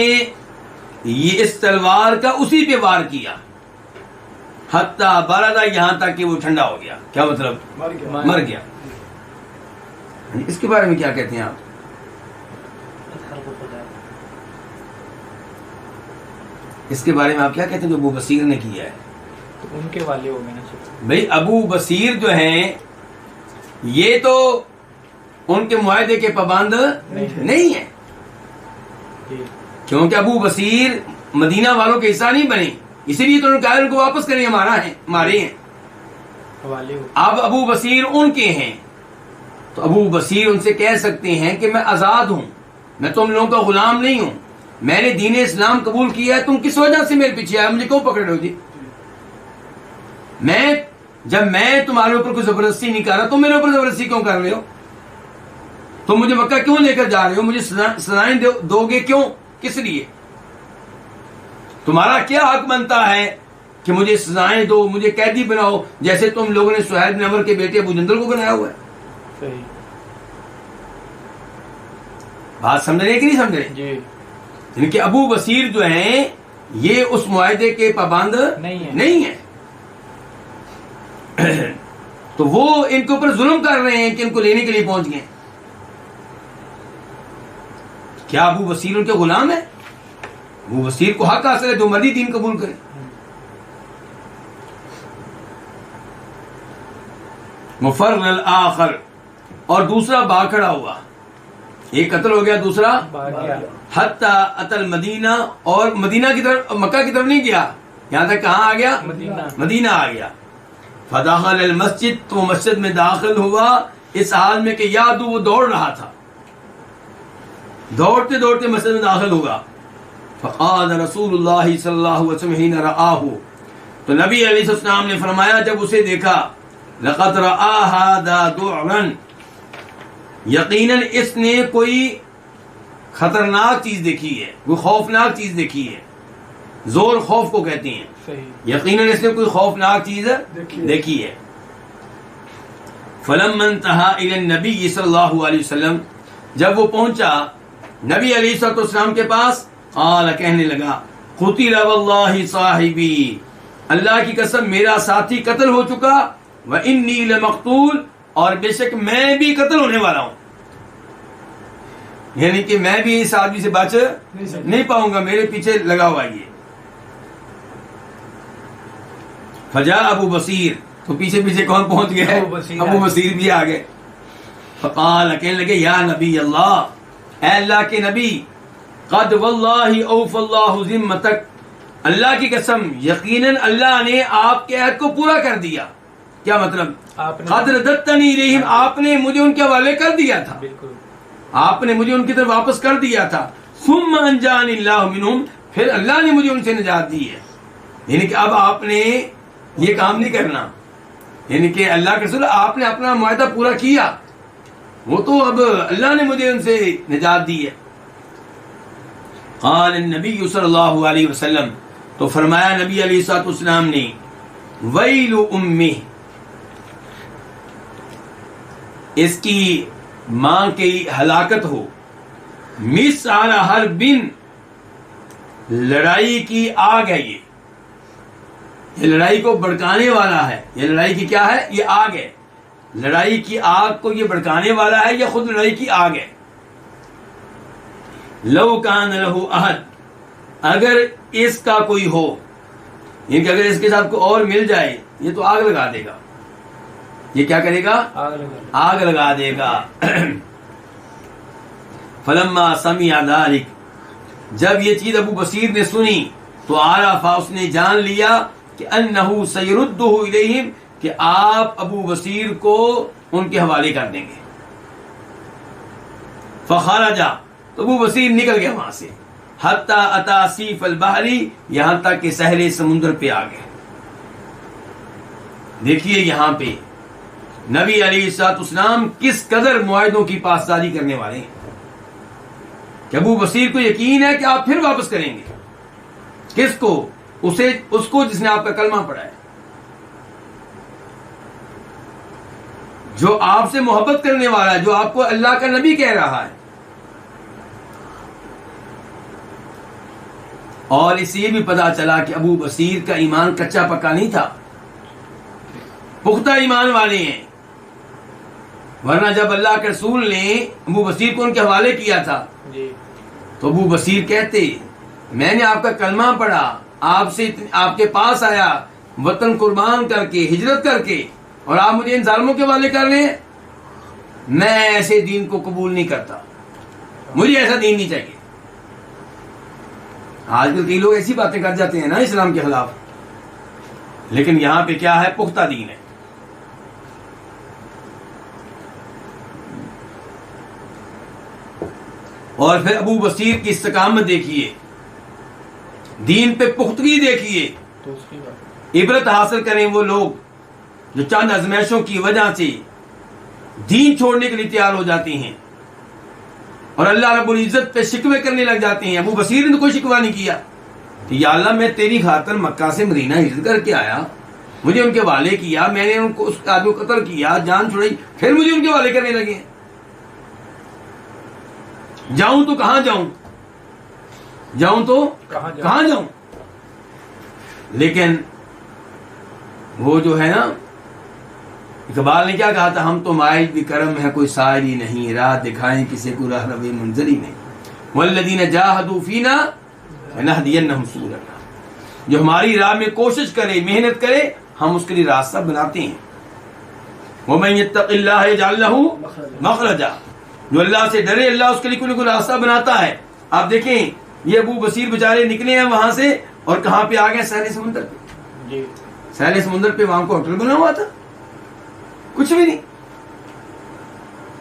S2: یہ اس تلوار کا اسی پہ وار کیا. حتی بردا، یہاں تک کہ وہ ٹھنڈا ہو گیا. کیا مطلب؟ مر گیا. اس کے بارے میں کیا کہتے ہیں آپ؟ اس کے بارے میں آپ کیا کہتے ہیں جو ابو بصیر نے کیا ہے؟
S1: ان کے والے ہو گئے نا
S2: بھئی. ابو بصیر جو ہیں یہ تو ان کے معاہدے کے پابند نہیں ہیں، کیونکہ ابو بصیر مدینہ والوں کے حصہ نہیں بنے. اسی لیے تو انہوں نے کہا ان کو واپس کریں، ہمارے ہیں.
S1: حوالے ہو.
S2: اب ابو بصیر ان کے ہیں، تو ابو بصیر ان سے کہہ سکتے ہیں کہ میں آزاد ہوں، میں تم لوگوں کا غلام نہیں ہوں، میں نے دین اسلام قبول کیا ہے، تم کس وجہ سے میرے پیچھے آئے، مجھے کیوں پکڑ رہے ہو جی؟ جب میں تمہارے اوپر کوئی زبردستی نہیں کر رہا، تم میرے اوپر زبردستی کیوں کر رہے ہو؟ تم مجھے مکہ کیوں لے کر جا رہے ہو؟ مجھے سزائیں دو گے کیوں؟ کس لیے؟ تمہارا کیا حق بنتا ہے کہ مجھے سزائیں دو، مجھے قیدی بناؤ، جیسے تم لوگوں نے سہیل بن عمر کے بیٹے ابو جندل کو بنایا ہوا ہے؟
S1: صحیح.
S2: بات سمجھ رہے کہ نہیں سمجھ رہے؟
S1: جی.
S2: یعنی کہ ابو بصیر جو ہیں یہ اس معاہدے کے پابند نہیں ہیں. تو وہ ان کے اوپر ظلم کر رہے ہیں کہ ان کو لینے کے لیے پہنچ گئے. کیا ابو بصیر ان کے غلام ہے؟ ابو بصیر کو حق حاصل ہے جو مرضی دین قبول کرے. مفر الآخر، اور دوسرا باغ کھڑا ہوا، ایک قتل ہو گیا، دوسرا حتی اتل مدینہ، اور مدینہ کی طرف، مکہ کی طرف نہیں گیا، یہاں تک کہاں آ گیا؟ مدینہ آ گیا. فدخل المسجد، تو مسجد میں داخل ہوا اس حال میں کہ یادو، وہ دوڑ رہا تھا، دوڑتے دوڑتے مسجد میں داخل ہوگا. فقال رسول اللہ صلی اللہ علیہ وسلم حين رآہ، تو نبی علیہ السلام نے فرمایا جب اسے دیکھا، لقد رآ هذا ذعرا، یقیناً اس نے کوئی خطرناک چیز دیکھی ہے، کوئی خوفناک چیز دیکھی ہے. زور خوف کو کہتے ہیں. یقیناً اس نے کوئی خوفناک چیز دیکھی ہے. فلما انتہا الی النبی صلی اللہ علیہ وسلم، جب وہ پہنچا نبی علیہ السلام کے پاس، قال، کہنے لگا، قتل واللہ صاحبی، اللہ کی قسم میرا ساتھی قتل ہو چکا، وانی لمقتول، اور بے شک میں بھی قتل ہونے والا ہوں. یعنی کہ میں بھی اس آدمی سے بچ نہیں پاؤں گا، میرے پیچھے لگا ہوا یہ. فجاء ابو بصیر، تو پیچھے پیچھے کون پہنچ گئے؟ ابو بصیر بھی آ گئے. فقال، کہنے لگے، یا نبی اللہ، اے اللہ کے نبی، قد واللہ اوف اللہ ذمتک، اللہ کی قسم یقیناً اللہ نے آپ کے عہد کو پورا کر دیا. کیا مطلب؟ قد رددتنی الیہم، آپ نے مجھے ان کے حوالے کر دیا تھا، آپ نے مجھے ان کی طرف واپس کر دیا تھا. ثم انجانی اللہ منہم، پھر اللہ نے مجھے ان سے نجات دی ہے. یعنی کہ اب آپ نے یہ کام نہیں کرنا، یعنی کہ اللہ کے رسول آپ نے اپنا معاہدہ پورا کیا، وہ تو اب اللہ نے مجھے ان سے نجات دی ہے. قال النبی صلی اللہ علیہ وسلم، تو فرمایا نبی علیہ الصلوۃ والسلام نے، ویل امہ، اس کی ماں کی ہلاکت ہو، مثال ہر بن، لڑائی کی آگ ہے یہ لڑائی کو بھڑکانے والا ہے. یہ لڑائی کی کیا ہے؟ یہ آگ ہے. لڑائی کی آگ کو یہ بھڑکانے والا ہے، یہ خود لڑائی کی آگ ہے. لو کان لہ احد، اگر اس کا کوئی ہو، یعنی کہ اگر اس کے ساتھ کوئی اور مل جائے، یہ تو آگ لگا دے گا. یہ کیا کرے گا؟ آگ لگا دے گا. فلما سمع ذلک، جب یہ چیز ابو بصیر نے سنی تو عرف، اس نے جان لیا کہ انہ سیردہ الیہم، کہ آپ ابو بصیر کو ان کے حوالے کر دیں گے. فخرج، تو ابو بصیر نکل گیا وہاں سے، حتی اتی سیف البحر، یہاں تک کہ ساحل سمندر پہ آ گئے. دیکھیے یہاں پہ نبی علیہ الصلوۃ والسلام کس قدر معاہدوں کی پاسداری کرنے والے ہیں، کہ ابو بصیر کو یقین ہے کہ آپ پھر واپس کریں گے. کس کو؟ اس کو جس نے آپ کا کلمہ پڑھا ہے، جو آپ سے محبت کرنے والا ہے، جو آپ کو اللہ کا نبی کہہ رہا ہے. اور اس سے یہ بھی پتا چلا کہ ابو بصیر کا ایمان کچا پکا نہیں تھا، پختہ ایمان والے ہیں. ورنہ جب اللہ کے رسول نے ابو بصیر کو ان کے حوالے کیا تھا تو ابو بصیر کہتے، میں نے آپ کا کلمہ پڑھا، آپ کے پاس آیا وطن قربان کر کے، ہجرت کر کے، اور آپ مجھے ان ظالموں کے حوالے کر رہے ہیں. میں ایسے دین کو قبول نہیں کرتا، مجھے ایسا دین نہیں چاہیے. آج کل کئی لوگ ایسی باتیں کر جاتے ہیں نا اسلام کے خلاف، لیکن یہاں پہ کیا ہے؟ پختہ دین ہے. اور پھر ابو بصیر کی استقامت دیکھیے، دین پہ پختگی دیکھیے.
S1: تو اس کی بات
S2: عبرت حاصل کریں وہ لوگ جو چند ازمائشوں کی وجہ سے دین چھوڑنے کے لیے تیار ہو جاتے ہیں اور اللہ رب العزت پہ شکوے کرنے لگ جاتے ہیں. ابو بصیر نے تو کوئی شکوہ نہیں کیا کہ یا اللہ میں تیری خاطر مکہ سے مدینہ ہجرت کر کے آیا، مجھے ان کے والے کیا، میں نے ان کو اس آدمی کو قتل کیا، جان چھڑائی، پھر مجھے ان کے والے کرنے لگے ہیں. جاؤں تو کہاں جاؤں، جاؤں تو کہاں جاؤں. لیکن وہ جو ہے نا، اقبال نے کیا کہا تھا؟ ہم تو مائل بھی کرم ہے کوئی سائل ہی نہیں، راہ دکھائیں کسی کو راہ روی منظر ہی نہیں. والذین جاہدوا فینا لنہدینہم سبلنا، جو ہماری راہ میں کوشش کرے، محنت کرے، ہم اس کے لیے راستہ بناتے ہیں. ومن یتق اللہ یجعل لہ مخرجا، جو اللہ سے ڈرے اللہ اس کے لیے کوئی راستہ بناتا ہے. آپ دیکھیں یہ ابو بصیر بیچارے نکلے ہیں وہاں سے اور کہاں پہ آ گئے؟ ساحل سمندر پہ.
S1: جی
S2: ساحل سمندر پہ وہاں کو ہوٹل بنا ہوا تھا، کچھ بھی نہیں،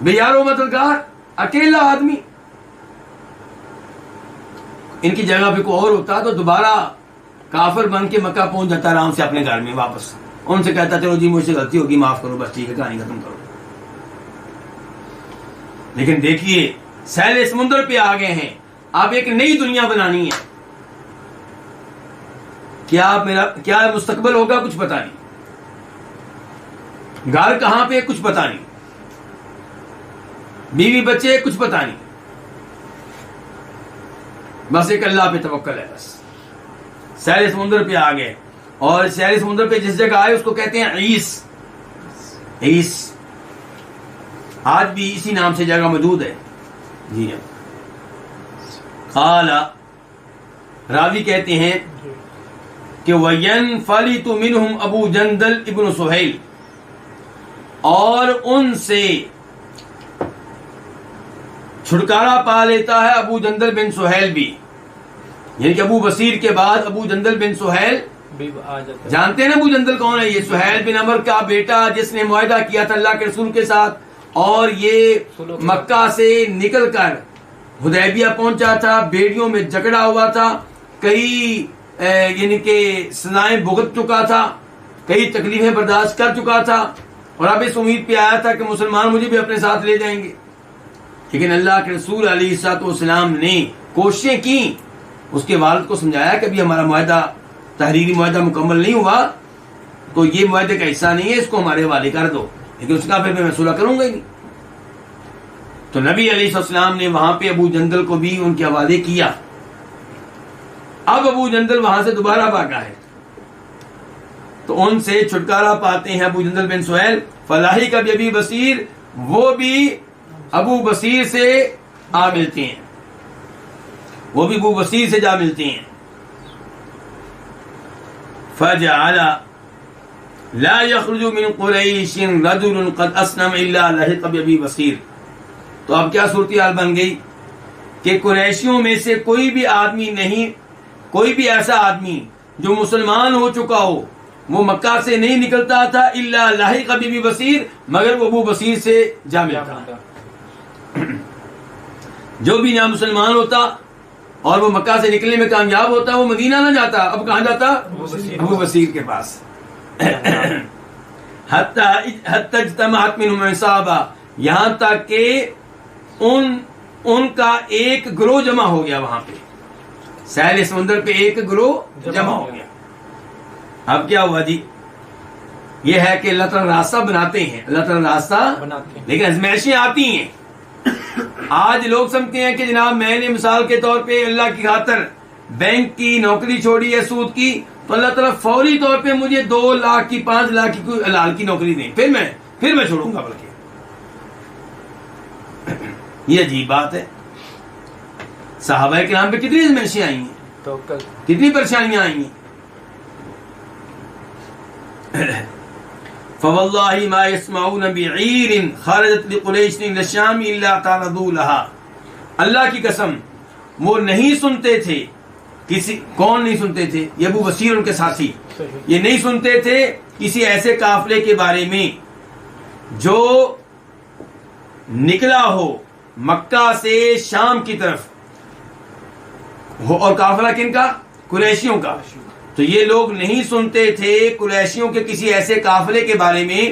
S2: بے یار و مددگار، اکیلا آدمی. ان کی جگہ پہ کوئی اور ہوتا تو دوبارہ کافر بن کے مکہ پہنچ جاتا آرام سے اپنے گھر میں واپس. ان سے کہتا چلو جی مجھ سے غلطی ہوگی معاف کرو، بس ٹھیک ہے کہانی ختم کرو. لیکن دیکھیے ساحل سمندر پہ آ گئے ہیں، آپ ایک نئی دنیا بنانی ہے. کیا مستقبل ہوگا کچھ پتا نہیں، گھر کہاں پہ کچھ پتا نہیں، بیوی بچے کچھ پتا نہیں، بس ایک اللہ پہ توکل ہے. بس ساحل سمندر پہ آ گئے، اور ساحل سمندر پہ جس جگہ آئے اس کو کہتے ہیں عیس. عیس آج بھی اسی نام سے جگہ موجود ہے. جی ہاں. قال راوی کہتے ہیں کہ وَيَنْفَلِتُ مِنْهُمْ ابو جندل ابن سہیل، اور ان سے چھٹکارا پا لیتا ہے ابو جندل بن سہیل بھی. یعنی کہ ابو بصیر کے بعد ابو جندل بن سہیل
S1: بھی آ جاتا ہے.
S2: جانتے ہیں نا ابو جندل کون ہے؟ یہ سہیل بن عمر کا بیٹا جس نے معاہدہ کیا تھا اللہ کے رسول کے ساتھ، اور یہ مکہ سے نکل کر حدیبیہ پہنچا تھا، بیڑیوں میں جھگڑا ہوا تھا، کئی یعنی کہ سزائیں بھگت چکا تھا، کئی تکلیفیں برداشت کر چکا تھا، اور اب اس امید پہ آیا تھا کہ مسلمان مجھے بھی اپنے ساتھ لے جائیں گے. لیکن اللہ کے رسول علیہ الصلوۃ والسلام نے کوششیں کی، اس کے والد کو سمجھایا کہ ابھی ہمارا معاہدہ، تحریری معاہدہ مکمل نہیں ہوا، تو یہ معاہدے کا حصہ نہیں ہے، اس کو ہمارے حوالے کر دو. لیکن اس کا پھر میں صلح کروں گا ہی نہیں. تو نبی علیہ السلام نے وہاں پہ ابو جندل کو بھی ان کے حوالے کیا. اب ابو جندل وہاں سے دوبارہ بھاگا ہے، تو ان سے چھٹکارا پاتے ہیں ابو جندل بن سہیل. فلاحی کا بھی ابی بصیر، وہ بھی ابو بصیر سے آ ملتے ہیں، وہ بھی ابو بصیر سے جا ملتے ہیں. فجعل لا يخرج من قریش رجل قد اسلم الا لحق بابی بصیر. تو اب کیا صورتحال بن گئی کہ قریشیوں میں سے کوئی بھی آدمی نہیں، کوئی بھی ایسا آدمی جو مسلمان ہو چکا ہو وہ مکہ سے نہیں نکلتا تھا الا لحق بابی بصیر، مگر وہ ابو بصیر سے جا ملتا. جو بھی نہ مسلمان ہوتا اور وہ مکہ سے نکلنے میں کامیاب ہوتا وہ مدینہ نہ جاتا، اب کہاں جاتا؟ ابو بصیر کے پاس. حتی اجتمعت منہم عصابہ، یہاں تک کہ ان کا ایک گروہ جمع ہو گیا وہاں پہ. ساحل سمندر پہ ایک گروہ جمع ہو گیا. اب کیا ہوا جی؟ یہ ہے کہ اللہ تعالیٰ راستہ بناتے ہیں، اللہ تعالیٰ راستہ
S1: بناتے ہیں،
S2: لیکن ازمائشیں آتی ہیں. آج لوگ سمجھتے ہیں کہ جناب میں نے مثال کے طور پہ اللہ کی خاطر بینک کی نوکری چھوڑی ہے سود کی، تو اللہ تعالیٰ فوری طور پہ مجھے 2 لاکھ کی 5 لاکھ کی کوئی حلال کی نوکری دیں، پھر میں چھوڑوں گا. بلکہ یہ عجیب بات ہے. صحابہ کرام پہ کتنی ازمائشیں آئی ہیں،
S1: توکل،
S2: کتنی پریشانیاں آئی ہیں. فواللہ ما يسمعون بعیر خرجت لقریش من الشام الا تعرضوا لها. اللہ کی قسم وہ نہیں سنتے تھے کون نہیں سنتے تھے؟ یہ ابو بصیر ان کے ساتھی،
S1: صحیح.
S2: یہ نہیں سنتے تھے کسی ایسے قافلے کے بارے میں جو نکلا ہو مکہ سے شام کی طرف ہو، اور قافلہ کن کا؟ قریشیوں کا. تو یہ لوگ نہیں سنتے تھے قریشیوں کے کسی ایسے قافلے کے بارے میں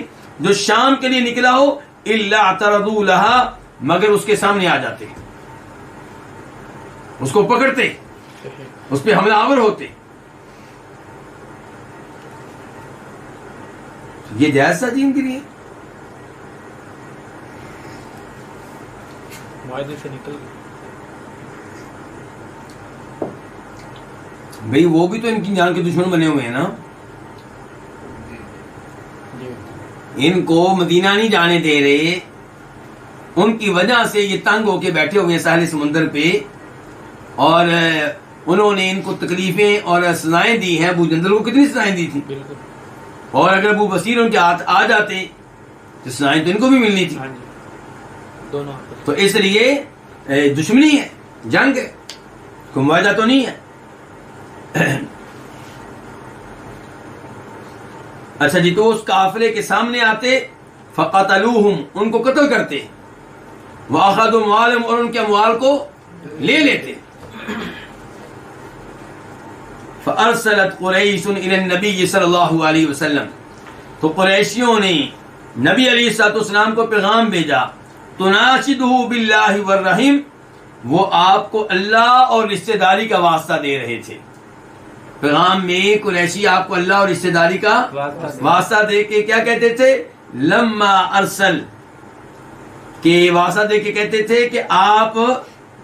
S2: جو شام کے لیے نکلا ہو، الا اعترضوا لها، مگر اس کے سامنے آ جاتے، اس کو پکڑتے، اس پہ حملہ آور ہوتے. یہ جائز تھا دین کے لیے؟
S1: معاہدے سے نکل گئے.
S2: بھئی وہ بھی تو ان کی جان کے دشمن بنے ہوئے ہیں نا.
S1: جی.
S2: ان کو مدینہ نہیں جانے دے رہے، ان کی وجہ سے یہ تنگ ہو کے بیٹھے ہوئے ہیں ساحل سمندر پہ، اور انہوں نے ان کو تکلیفیں اور سزائیں دی ہیں. ابو جندل کو کتنی سزائیں دی تھی،
S1: بالکل.
S2: اور اگر ابو بصیر ان کے ہاتھ آ جاتے تو سزائیں تو ان کو بھی ملنی تھی.
S1: ہاں جی. دونوں
S2: تو اس لیے دشمنی ہے، جنگ ہے، کوئی معاہدہ تو نہیں ہے. اچھا جی، تو اس قافلے کے سامنے آتے، فقتلوہم، ان کو قتل کرتے، واخذوا اموالہم، اور ان کے اموال کو لے لیتے. فارسلت قریش الی النبی صلی اللہ علیہ وسلم، تو قریشیوں نے نبی علیہ الصلوۃ والسلام کو پیغام بھیجا، تناشدہ باللہ والرحم، وہ آپ کو اللہ اور رشتہ داری کا واسطہ دے رہے تھے. پیغام میں قریشی آپ کو اللہ اور رشتہ داری کا واسطہ دے کے کیا کہتے تھے؟ لما ارسل، کہ واسطہ دے کے کہتے تھے کہ آپ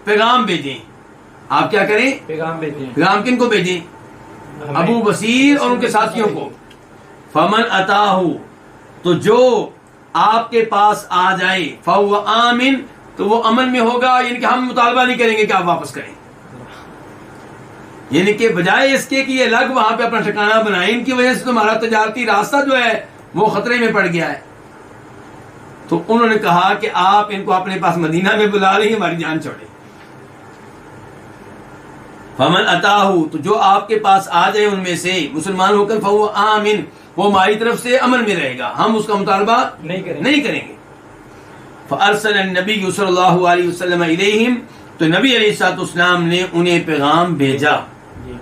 S2: پیغام بھیجیں. آپ کیا کریں؟
S1: پیغام بھیجیں.
S2: پیغام کن کو بھیجیں؟ ابو بصیر اور ان کے ساتھیوں کو. فمن اتاہ، تو جو آپ کے پاس آ جائے، فہو آمن، تو وہ امن میں ہوگا. یعنی کہ ہم مطالبہ نہیں کریں گے کہ آپ واپس کریں، یعنی کہ بجائے اس کے کہ یہ الگ وہاں پہ اپنا ٹھکانہ بنائیں، ان کی وجہ سے تمہارا تجارتی راستہ جو ہے وہ خطرے میں پڑ گیا ہے. تو انہوں نے کہا کہ آپ ان کو اپنے پاس مدینہ میں بلا لیں، ہماری جان چھوڑیں. فمن اتاہ، تو جو آپ کے پاس آ جائے ان میں سے مسلمان ہو کر، فہو آمن، وہ ہماری طرف سے امن میں رہے گا، ہم اس کا مطالبہ نہیں کریں گے. فارسل النبی صلی اللہ علیہ وسلم الیہم، تو نبی علیہ الصلوۃ والسلام نے انہیں پیغام بھیجا.
S1: جی.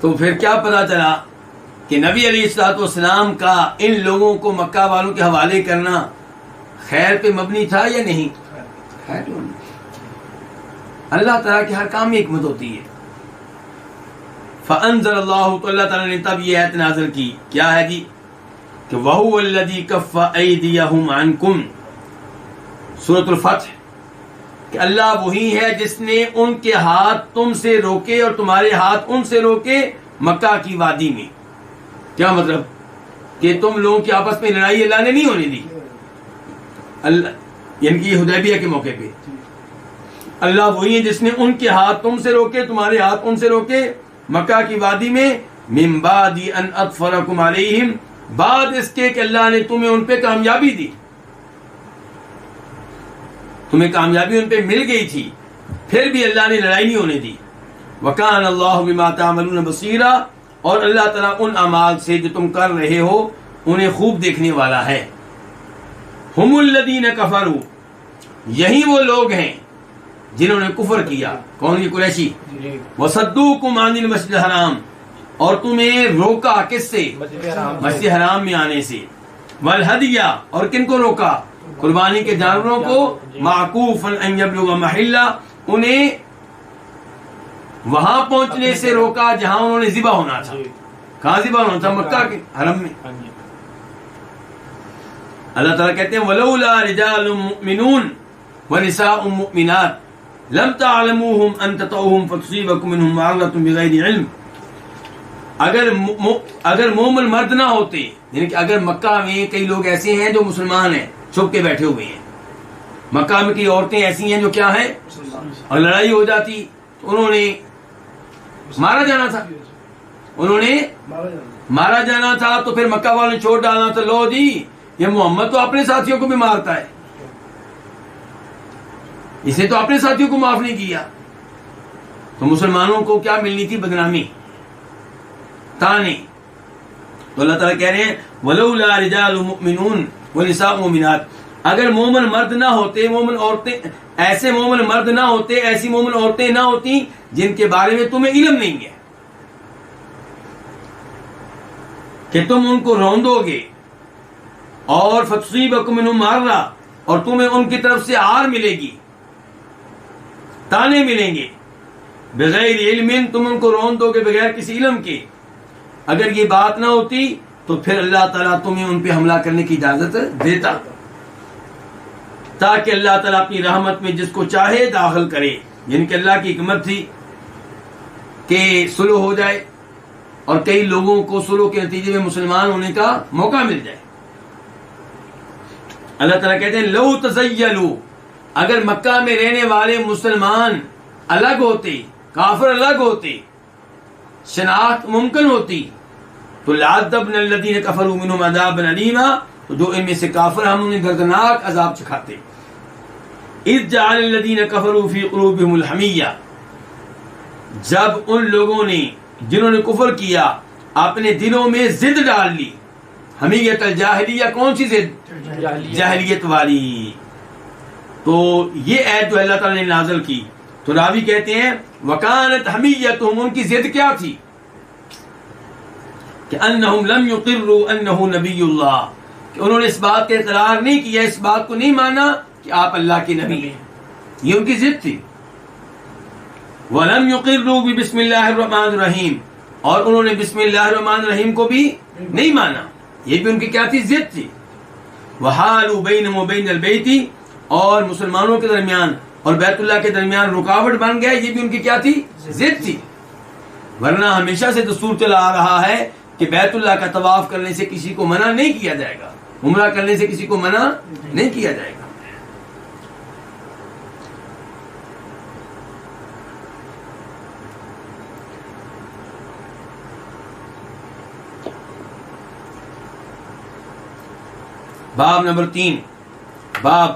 S2: تو پھر کیا پتا چلا کہ نبی علیہ الصلوۃ والسلام کا ان لوگوں کو مکہ والوں کے حوالے کرنا خیر پہ مبنی تھا یا نہیں؟ خیر پہ مبنی. اللہ تعالیٰ کے ہر کام میں حکمت ہوتی ہے. فانزل اللہ، تو اللہ تعالیٰ نے تب یہ آیت نازل کی، کیا ہے جی؟ کہ وَهُوَ الَّذِي كَفَّ أَيْدِيَهُمْ عَنْكُمْ، سورۃ الفتح، کہ اللہ وہی ہے جس نے ان کے ہاتھ تم سے روکے اور تمہارے ہاتھ ان سے روکے مکہ کی وادی میں. کیا مطلب؟ کہ تم لوگوں کی آپس میں لڑائی اللہ نے نہیں ہونے دی. اللہ یعنی کہ حدیبیہ کے موقع پہ اللہ وہی ہے جس نے ان کے ہاتھ تم سے روکے، تمہارے ہاتھ ان سے روکے مکہ کی وادی میں، من بعد ان اظفرکم علیہم، بعد اس کے کہ اللہ نے تمہیں ان پہ کامیابی دی، تمہیں کامیابی ان پہ مل گئی تھی، پھر بھی اللہ نے لڑائی نہیں ہونے دی. وکان اللہ بما تعملون بصیرا، اور اللہ تعالیٰ ان اعمال سے جو تم کر رہے ہو انہیں خوب دیکھنے والا ہے. ہم الذین کفروا، یہی وہ لوگ ہیں جنہوں نے کفر کیا. کون؟ یہ قریشی. وصدوکم عن المسجد الحرام، اور تمہیں روکا کس سے؟ مسجد حرام میں آنے سے. والہدیہ، اور کن کو روکا؟ قربانی کے جانوروں کو. معکوفا ان یبلغ محلہ، انہیں وہاں پہنچنے سے روکا جہاں انہوں نے ذبح ہونا تھا. کہاں ذبح ہونا تھا؟ مکہ کے حرم میں. اللہ تعالیٰ کہتے ہیں ولولا رجال مؤمنون ونساء مؤمنات لم تعلموهم ان تطؤوهم فتصيبكم منهم معرة بغیر علم. اگر مومن مرد نہ ہوتے، یعنی کہ اگر مکہ میں کئی لوگ ایسے ہیں جو مسلمان ہیں چھپ کے بیٹھے ہوئے ہیں، مکہ میں کئی عورتیں ایسی ہیں جو کیا ہیں، اور لڑائی ہو جاتی تو انہوں نے مارا جانا تھا، مارا جانا تھا تو پھر مکہ والوں نے چھوڑ ڈالنا تھا. لو جی، یہ محمد تو اپنے ساتھیوں کو بھی مارتا ہے. اس نے تو اپنے ساتھیوں کو معاف نہیں کیا، تو مسلمانوں کو کیا ملنی تھی؟ بدنامی، تانے۔ تو اللہ تعالیٰ کہہ رہے ہیں وَلَوْلَا رِجَالُ مُؤْمِنُونَ وَنِسَاءُ مُؤْمِنَاتٌ، اگر مومن مرد نہ ہوتے، مومن عورتیں، ایسے مومن مرد نہ ہوتے، ایسی مومن عورتیں نہ ہوتی جن کے بارے میں تمہیں علم نہیں ہے کہ تم ان کو روندو گے، اور فَتُصِيبَكُم مِّنْهُمْ مَعَرَّةٌ، اور تمہیں ان کی طرف سے آر ملے گی، تانے ملیں گے، بغیر علم، تم ان کو رون دو گے بغیر کسی علم کے۔ اگر یہ بات نہ ہوتی تو پھر اللہ تعالیٰ تمہیں ان پہ حملہ کرنے کی اجازت دیتا، تاکہ اللہ تعالیٰ اپنی رحمت میں جس کو چاہے داخل کرے، جن کہ اللہ کی حکمت تھی کہ صلح ہو جائے اور کئی لوگوں کو صلح کے نتیجے میں مسلمان ہونے کا موقع مل جائے۔ اللہ تعالیٰ کہتے ہیں لو تزیلوا، اگر مکہ میں رہنے والے مسلمان الگ ہوتے، کافر الگ ہوتے، شناخت ممکن ہوتی، تو لعذبنا الذین کفروا منہم عذابا الیما، تو جو ان میں سے کافر ہم انہیں دردناک عذاب چکھاتے۔ اذ جعل الذین کفروا فی قلوبہم الحمیہ، جب ان لوگوں نے جنہوں نے کفر کیا اپنے دلوں میں ضد ڈال لی، حمیت الجاہلیہ، کون سی ضد؟ جاہلیت والی۔ تو یہ آیت جو اللہ تعالیٰ نے نازل کی، تو راوی کہتے ہیں وَكَانَتْ حَمِيَّتُهُمْ، ان کی ضد کیا تھی؟ کہ انہم لم یقروا انہ نبی اللہ، کہ انہوں نے اس بات کا اقرار نہیں کیا، اس بات کو نہیں مانا کہ آپ اللہ کے نبی ہیں، یہ ان کی ضد تھی۔ وَلَمْ يُقِرُّوا بِبِسْمِ اللَّهِ الرَّحْمَٰنِ الرَّحِيمِ، اور انہوں نے بسم اللہ الرحمن الرحیم کو بھی نہیں مانا، یہ بھی ان کی کیا تھی؟ ضد تھی۔ وَحَالُوا بَيْنَهُمْ وَبَيْنَ الْبَيْتِ، اور مسلمانوں کے درمیان اور بیت اللہ کے درمیان رکاوٹ بن گیا، یہ بھی ان کی کیا تھی؟ ضد تھی۔ ورنہ ہمیشہ سے دستور چلا آ رہا ہے کہ بیت اللہ کا طواف کرنے سے کسی کو منع نہیں کیا جائے گا، عمرہ کرنے سے کسی کو منع نہیں کیا جائے گا۔ باب نمبر 3، باب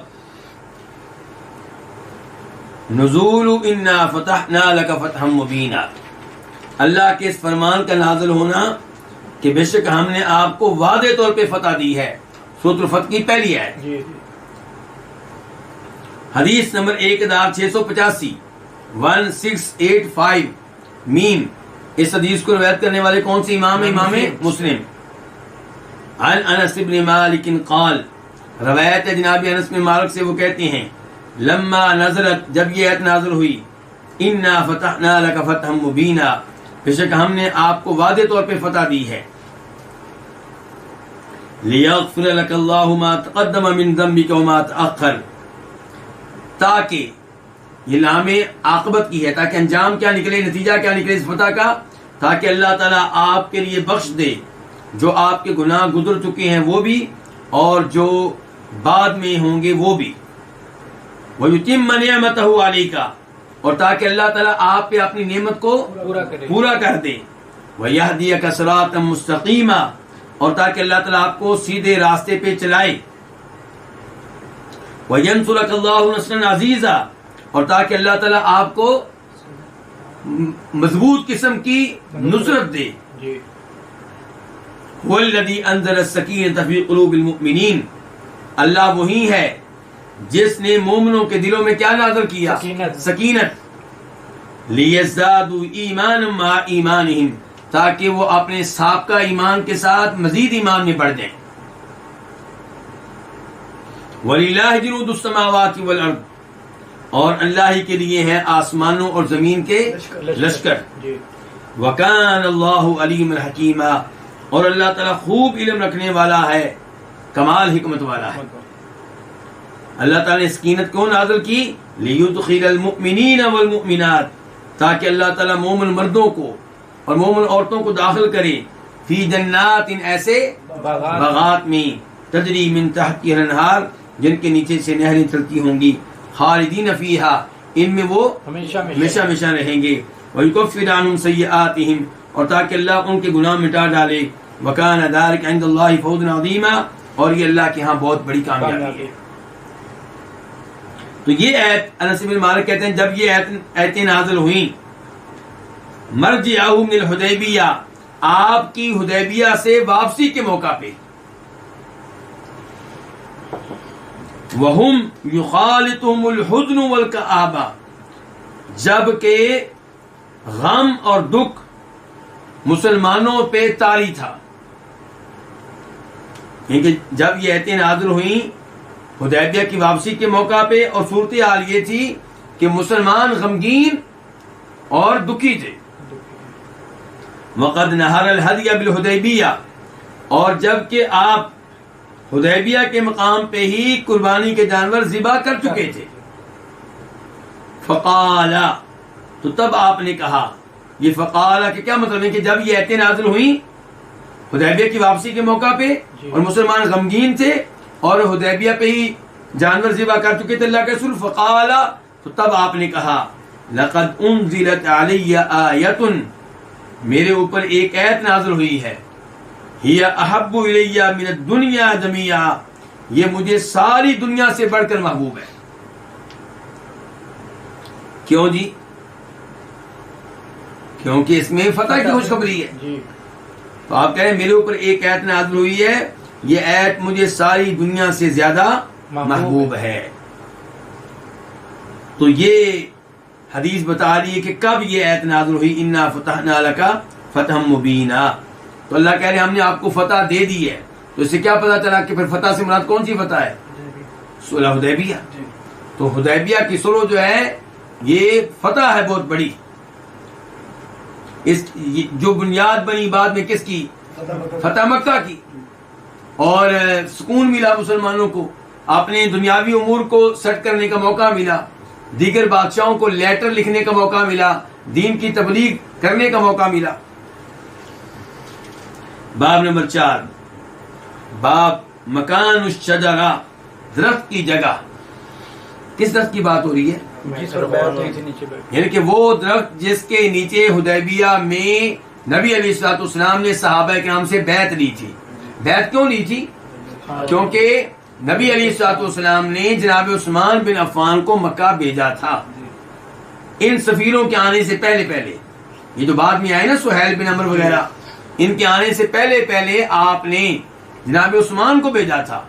S2: نزول انا فتحنا لک فتحا مبینا، اللہ کے اس فرمان کا نازل ہونا کہ بے شک ہم نے آپ کو واضح طور پہ فتح دی ہے۔ سورۃ الفتح کی پہلی ہے۔ حدیث نمبر 1685 1685 میم، اس حدیث کو روایت کرنے والے کون سے امام ہیں؟ امام مسلم۔ عن انس بن مالک قال، روایت ہے جناب انس بن مالک سے، وہ کہتے ہیں لما نزلت، جب یہ آیت نازل ہوئی، انا فتحنا لک فتحا مبینا، بے شک ہم نے آپ کو واضح طور پہ فتح دی ہے، لیغفر لک اللہ ما تقدم من ذنبک وما تأخر، تاکہ یہ لام عاقبت کی ہے، تاکہ انجام کیا نکلے، نتیجہ کیا نکلے اس فتح کا، تاکہ اللہ تعالیٰ آپ کے لیے بخش دے جو آپ کے گناہ گزر چکے ہیں وہ بھی، اور جو بعد میں ہوں گے وہ بھی، وَيُتِمَّ نِعْمَتَهُ عَلَيْكَ، اور تاکہ اللہ تعالیٰ آپ پہ اپنی نعمت کو پورا کر دے، وَيَهْدِيَكَ صِرَاطًا مُسْتَقِيمًا، اور تاکہ اللہ تعالیٰ آپ کو سیدھے راستے پہ چلائے، وَيَنْصُرَكَ اللَّهُ نَصْرًا عَزِيزًا، اور تاکہ اللہ تعالیٰ آپ کو مضبوط قسم کی نصرت دے۔ هُوَ الَّذِي أَنزَلَ السَّكِينَةَ فِي قُلُوبِ الْمُؤْمِنِينَ، اللہ وہی ہے جس نے مومنوں کے دلوں میں کیا نازل کیا؟ سکینت۔ لِيَزْدَادُوا إِيمَانًا مَعَ إِيمَانِهِمْ، تاکہ وہ اپنے سابقہ ایمان کے ساتھ مزید ایمان میں بڑھ جائیں۔ وَلِلَّهِ جُنُودُ السَّمَاوَاتِ وَالْأَرْضِ، اور اللہ ہی کے لیے ہے آسمانوں اور زمین کے لشکر۔ وَكَانَ اللَّهُ عَلِيمًا حَكِيمًا، اور اللہ تعالیٰ خوب علم رکھنے والا ہے، کمال حکمت والا ہے۔ اللہ تعالیٰ نے سکینت کیوں نازل کی؟ لِيُدْخِلَ الْمُؤْمِنِينَ وَالْمُؤْمِنَاتِ، تاکہ اللہ تعالیٰ مومن مردوں کو اور مومن عورتوں کو داخل کرے، فی جنات، ایسے باغات میں، تجری من تحتها الانہار، جن کے نیچے سے نہریں چلتی ہوں گی، خالدین فیہا، ان میں وہ ہمیشہ رہیں گے، وَيُكَفِّرَ عَنْهُمْ سَيِّئَاتِهِمْ، اور تاکہ اللہ ان کے گناہ مٹا ڈالے، وَكَانَ ذَلِكَ عِنْدَ اللَّهِ فَوْزًا عَظِيمًا، اور یہ اللہ کے ہاں بہت بڑی کامیابی ہے۔ تو یہ آیت انس بن مالک کہتے ہیں جب یہ آیتیں نازل ہوئیں مرجعہ من الحدیبیہ آپ کی حدیبیہ سے واپسی کے موقع پہ وہم یخالطہم الحزن والکآبہ جبکہ غم اور دکھ مسلمانوں پہ طاری تھا. کیونکہ جب یہ آیتیں نازل ہوئیں حدیبیہ کی واپسی کے موقع پہ اور صورتحال یہ تھی کہ مسلمان غمگین اور دکھی تھے. وقد نہر الہدی بالحدیبیہ اور جب کہ آپ حدیبیہ کے مقام پہ ہی قربانی کے جانور ذبح کر چکے تھے. فقالا تو تب آپ نے کہا, یہ فقالا کہ کیا مطلب ہے کہ جب یہ آیتیں نازل ہوئیں حدیبیہ کی واپسی کے موقع پہ اور مسلمان غمگین تھے اور حدیبیہ پہ ہی جانور ذبح کر چکے تھے اللہ کے رسول, فقالا تو تب آپ نے کہا لقد انزلت علی آیۃ میرے اوپر ایک آیت نازل ہوئی ہے, ہی احب الی من الدنیا جمیعا یہ مجھے ساری دنیا سے بڑھ کر محبوب ہے. کیوں جی؟ کیونکہ اس میں فتح کی خوشخبری ہے. تو آپ کہہ رہے ہیں میرے اوپر ایک آیت نازل ہوئی ہے, یہ آیت مجھے ساری دنیا سے زیادہ محبوب ہے. تو یہ حدیث بتا رہی ہے کہ کب یہ آیت نازل ہوئی, انا فتحنا لک فتحا مبینا. تو اللہ کہہ رہے ہیں ہم نے آپ کو فتح دے دی ہے. تو اس سے کیا پتا چلا کہ پھر فتح سے مراد کون سی فتح ہے؟ صلح حدیبیہ. تو حدیبیہ کی صلح جو ہے یہ فتح ہے بہت بڑی. اس جو بنیاد بنی بعد میں کس کی؟ فتح مکہ کی. اور سکون ملا مسلمانوں کو, اپنے دنیاوی امور کو سیٹ کرنے کا موقع ملا, دیگر بادشاہوں کو لیٹر لکھنے کا موقع ملا, دین کی تبلیغ کرنے کا موقع ملا. باب نمبر 4 باب مکان الشجرہ درخت کی جگہ. کس درخت کی بات ہو رہی ہے؟ یعنی کہ وہ درخت جس کے نیچے حدیبیہ میں نبی علیہ الصلوۃ والسلام نے صحابہ کرام سے بیعت لی تھی. بیعت کیوں لی تھی؟ کیونکہ نبی علیہ الصلوۃ والسلام نے جناب عثمان بن عفان کو مکہ بھیجا تھا ان سفیروں کے آنے سے پہلے. یہ جو بعد میں آئے نا سہیل بن عمرو وغیرہ, ان کے آنے سے پہلے آپ نے جناب عثمان کو بھیجا تھا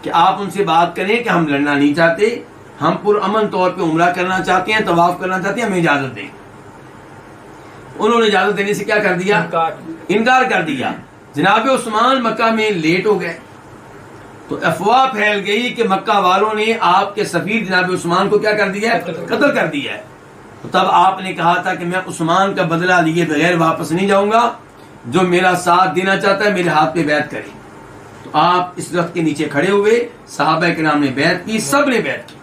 S2: کہ آپ ان سے بات کریں کہ ہم لڑنا نہیں چاہتے, ہم پرامن طور پہ عمرہ کرنا چاہتے ہیں, طواف کرنا چاہتے ہیں, ہمیں اجازت دیں. انہوں نے اجازت دینے سے کیا کر دیا؟ انکار کر دیا. جناب عثمان مکہ میں لیٹ ہو گئے تو افواہ پھیل گئی کہ مکہ والوں نے آپ کے سفیر جناب عثمان کو کیا کر دیا ہے؟ قتل کر دیا ہے. تو تب آپ نے کہا تھا کہ میں عثمان کا بدلہ لیے بغیر واپس نہیں جاؤں گا, جو میرا ساتھ دینا چاہتا ہے میرے ہاتھ پہ بیعت کرے. تو آپ اس درخت کے نیچے کھڑے ہوئے, صحابہ کرام نے بیعت کی, سب نے بیعت کی.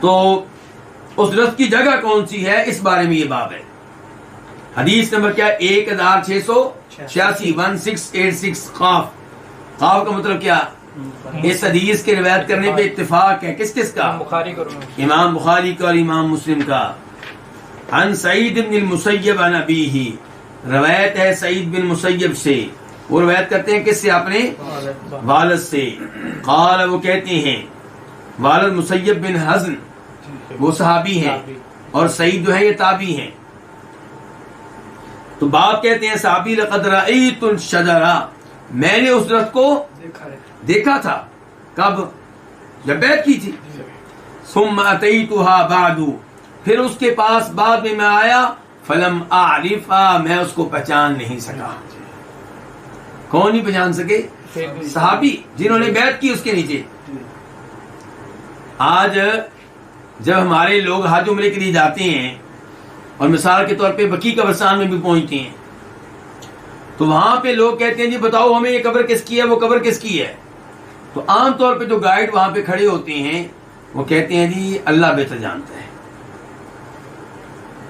S2: تو اس درخت کی جگہ کون سی ہے اس بارے میں یہ باب ہے. حدیث نمبر کیا؟ 1686 1686 قاف. قاف کا مطلب کیا؟ اس حدیث کے روایت کرنے پہ اتفاق ہے کس کس کا؟ امام بخاری کا اور امام مسلم کا. عن سعید بن المسیب عن ابیہ, روایت ہے سعید بن مسیب سے, وہ روایت کرتے ہیں کس سے؟ اپنے والد سے. قال وہ کہتے ہیں, والد مسیب بن حزن وہ صحابی ہیں اور سعید جو ہے یہ تابعی ہیں. تو باپ کہتے ہیں صحابی لقد رأیت الشجرہ, میں نے اس درخت کو دیکھا تھا. کب؟ جب بیعت کی تھی. ثم اتیتها بعد, پھر اس کے پاس بعد میں آیا. فلم اعرفها, میں اس کو پہچان نہیں سکا. کون نہیں پہچان سکے؟ صحابی جنہوں نے بیعت کی اس کے نیچے. آج جب ہمارے لوگ حج عمرے کے لیے جاتے ہیں اور مثال کے طور پہ بقیع قبرستان میں بھی پہنچتے ہیں تو وہاں پہ لوگ کہتے ہیں جی بتاؤ ہمیں یہ قبر کس کی ہے, وہ قبر کس کی ہے. تو عام طور پہ جو گائیڈ وہاں پہ کھڑے ہوتے ہیں وہ کہتے ہیں جی اللہ بہتر جانتا ہے.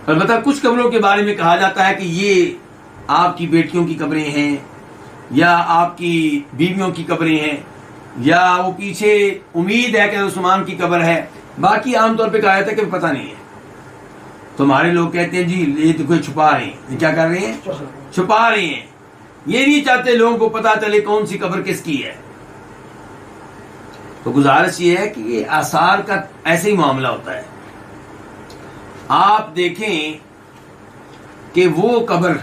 S2: البتہ کچھ قبروں کے بارے میں کہا جاتا ہے کہ یہ آپ کی بیٹیوں کی قبریں ہیں یا آپ کی بیویوں کی قبریں ہیں یا وہ پیچھے امید ہے کہ عثمان کی قبر ہے. باقی عام طور پہ کہا جاتا ہے کہ پتہ نہیں ہے. تمہارے لوگ کہتے ہیں جی یہ تو کوئی چھپا رہے ہیں. یہ کیا کر رہے ہیں؟ چھپا رہے ہیں. یہ نہیں چاہتے لوگوں کو پتہ چلے کون سی قبر کس کی ہے. تو گزارش یہ ہے کہ یہ آثار کا ایسے ہی معاملہ ہوتا ہے. آپ دیکھیں کہ وہ قبر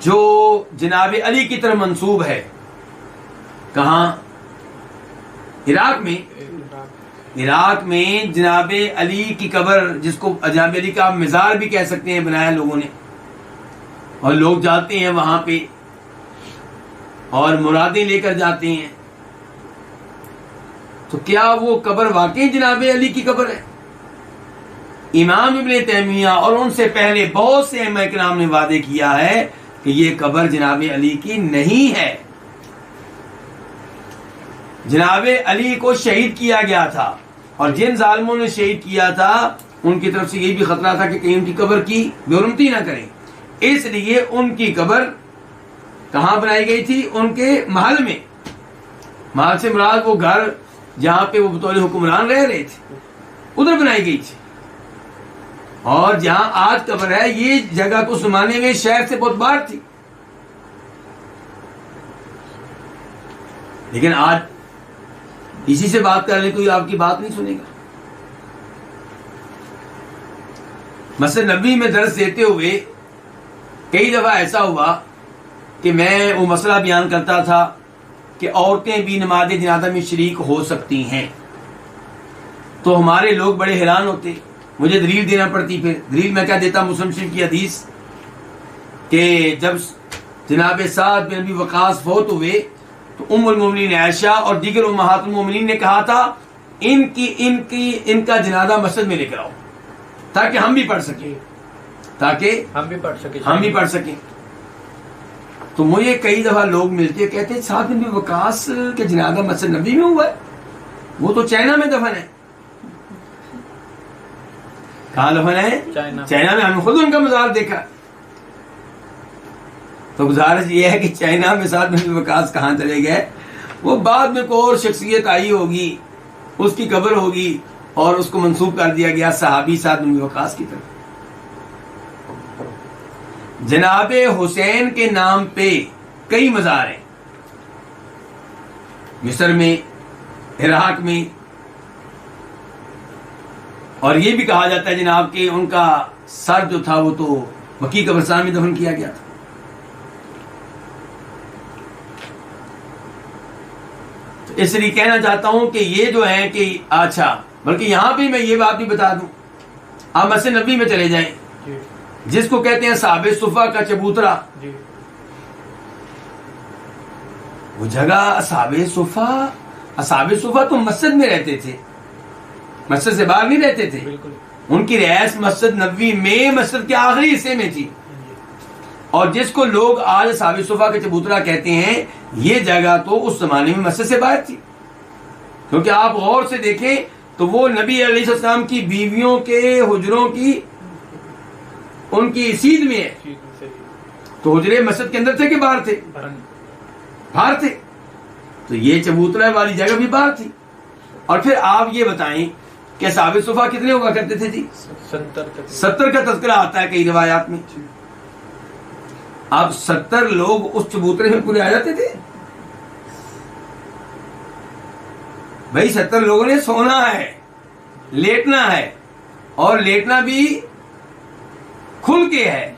S2: جو جناب علی کی طرف منسوب ہے، کہاں؟ عراق میں جناب علی کی قبر، جس کو جناب علی کا مزار بھی کہہ سکتے ہیں، بنایا لوگوں نے، اور لوگ جاتے ہیں وہاں پہ اور مرادیں لے کر جاتے ہیں. تو کیا وہ قبر واقعی جناب علی کی قبر ہے؟ امام ابن تیمیہ اور ان سے پہلے بہت سے ائمہ کرام نے وعدے کیا ہے کہ یہ قبر جناب علی کی نہیں ہے. جناب علی کو شہید کیا گیا تھا، اور جن ظالموں نے شہید کیا تھا ان کی طرف سے یہ بھی خطرہ تھا کہ کہیں ان کی قبر کی بے حرمتی نہ کریں، اس لیے ان کی قبر کہاں بنائی گئی تھی؟ ان کے محل میں. محل سے مراد وہ گھر جہاں پہ وہ بطور حکمران رہ رہے تھے، ادھر بنائی گئی تھی. اور جہاں آج قبر ہے، یہ جگہ کو زمانے میں شہر سے بہت باہر تھی، لیکن آج اسی سے بات کرنے کوئی آپ کی بات نہیں سنے گا. مسجد نبوی میں درس دیتے ہوئے کئی دفعہ ایسا ہوا کہ میں وہ مسئلہ بیان کرتا تھا کہ عورتیں بھی نماز جنازہ میں شریک ہو سکتی ہیں، تو ہمارے لوگ بڑے حیران ہوتے، مجھے دلیل دینا پڑتی. پھر دلیل میں کیا دیتا؟ مسلم شریف کی حدیث کہ جب جناب سعد بن ابی وقاص فوت ہوئے تو ام المومنین عائشہ اور دیگر امہات المومنین نے کہا تھا ان کا جنازہ مسجد میں لے کر آؤ تاکہ ہم بھی پڑھ سکیں، تاکہ ہم بھی پڑھ سکیں. تو مجھے کئی دفعہ لوگ ملتے کہتے سعد بن ابی وقاص کے جنازہ مسجد نبی میں ہوا ہے، وہ تو چائنا میں دفن ہے. کہاں دفن ہے؟ چائنا میں. ہم خود ان کا مزار دیکھا. تو گزارش یہ ہے کہ چائنا میں سعد بن ابی وقاص کہاں چلے گئے؟ وہ بعد میں کوئی اور شخصیت آئی ہوگی، اس کی قبر ہوگی اور اس کو منسوب کر دیا گیا صحابی سعد بن ابی وقاص کی طرف. جناب حسین کے نام پہ کئی مزار ہیں، مصر میں، عراق میں، اور یہ بھی کہا جاتا ہے جناب کہ ان کا سر جو تھا وہ تو بقیع قبرستان میں دفن کیا گیا تھا. تو اس لیے کہنا چاہتا ہوں کہ یہ جو ہے کہ اچھا، بلکہ یہاں پہ میں یہ بات بھی بتا دوں، آپ مسجد نبوی میں چلے جائیں، جس کو کہتے ہیں اصحاب صفہ کا چبوترا، وہ جگہ اصحاب صفہ تو مسجد میں رہتے تھے، مسجد سے باہر نہیں رہتے تھے. ان کی رہائش مسجد نبوی میں مسجد کے آخری حصے میں تھی. اور جس کو لوگ آج اصحاب صفہ کا چبوترا کہتے ہیں، یہ جگہ تو اس زمانے میں مسجد سے باہر تھی. کیونکہ آپ غور سے دیکھیں تو وہ نبی علیہ السلام کی بیویوں کے حجروں کی ان کی سیدھ میں ہے. تو حجرے مسجد کے اندر تھے کہ باہر تھے؟ باہر تھے. تو یہ چبوترا والی جگہ بھی باہر تھی. اور پھر آپ یہ بتائیں کہ اصحاب صفہ کتنے ہوا کرتے تھے؟ جی 70 کا تذکرہ آتا ہے کئی روایات میں. اب 70 لوگ اس چبوترے میں پورے آ جاتے تھے؟ بھائی 70 لوگوں نے سونا ہے، لیٹنا ہے، اور لیٹنا بھی کھل کے ہے.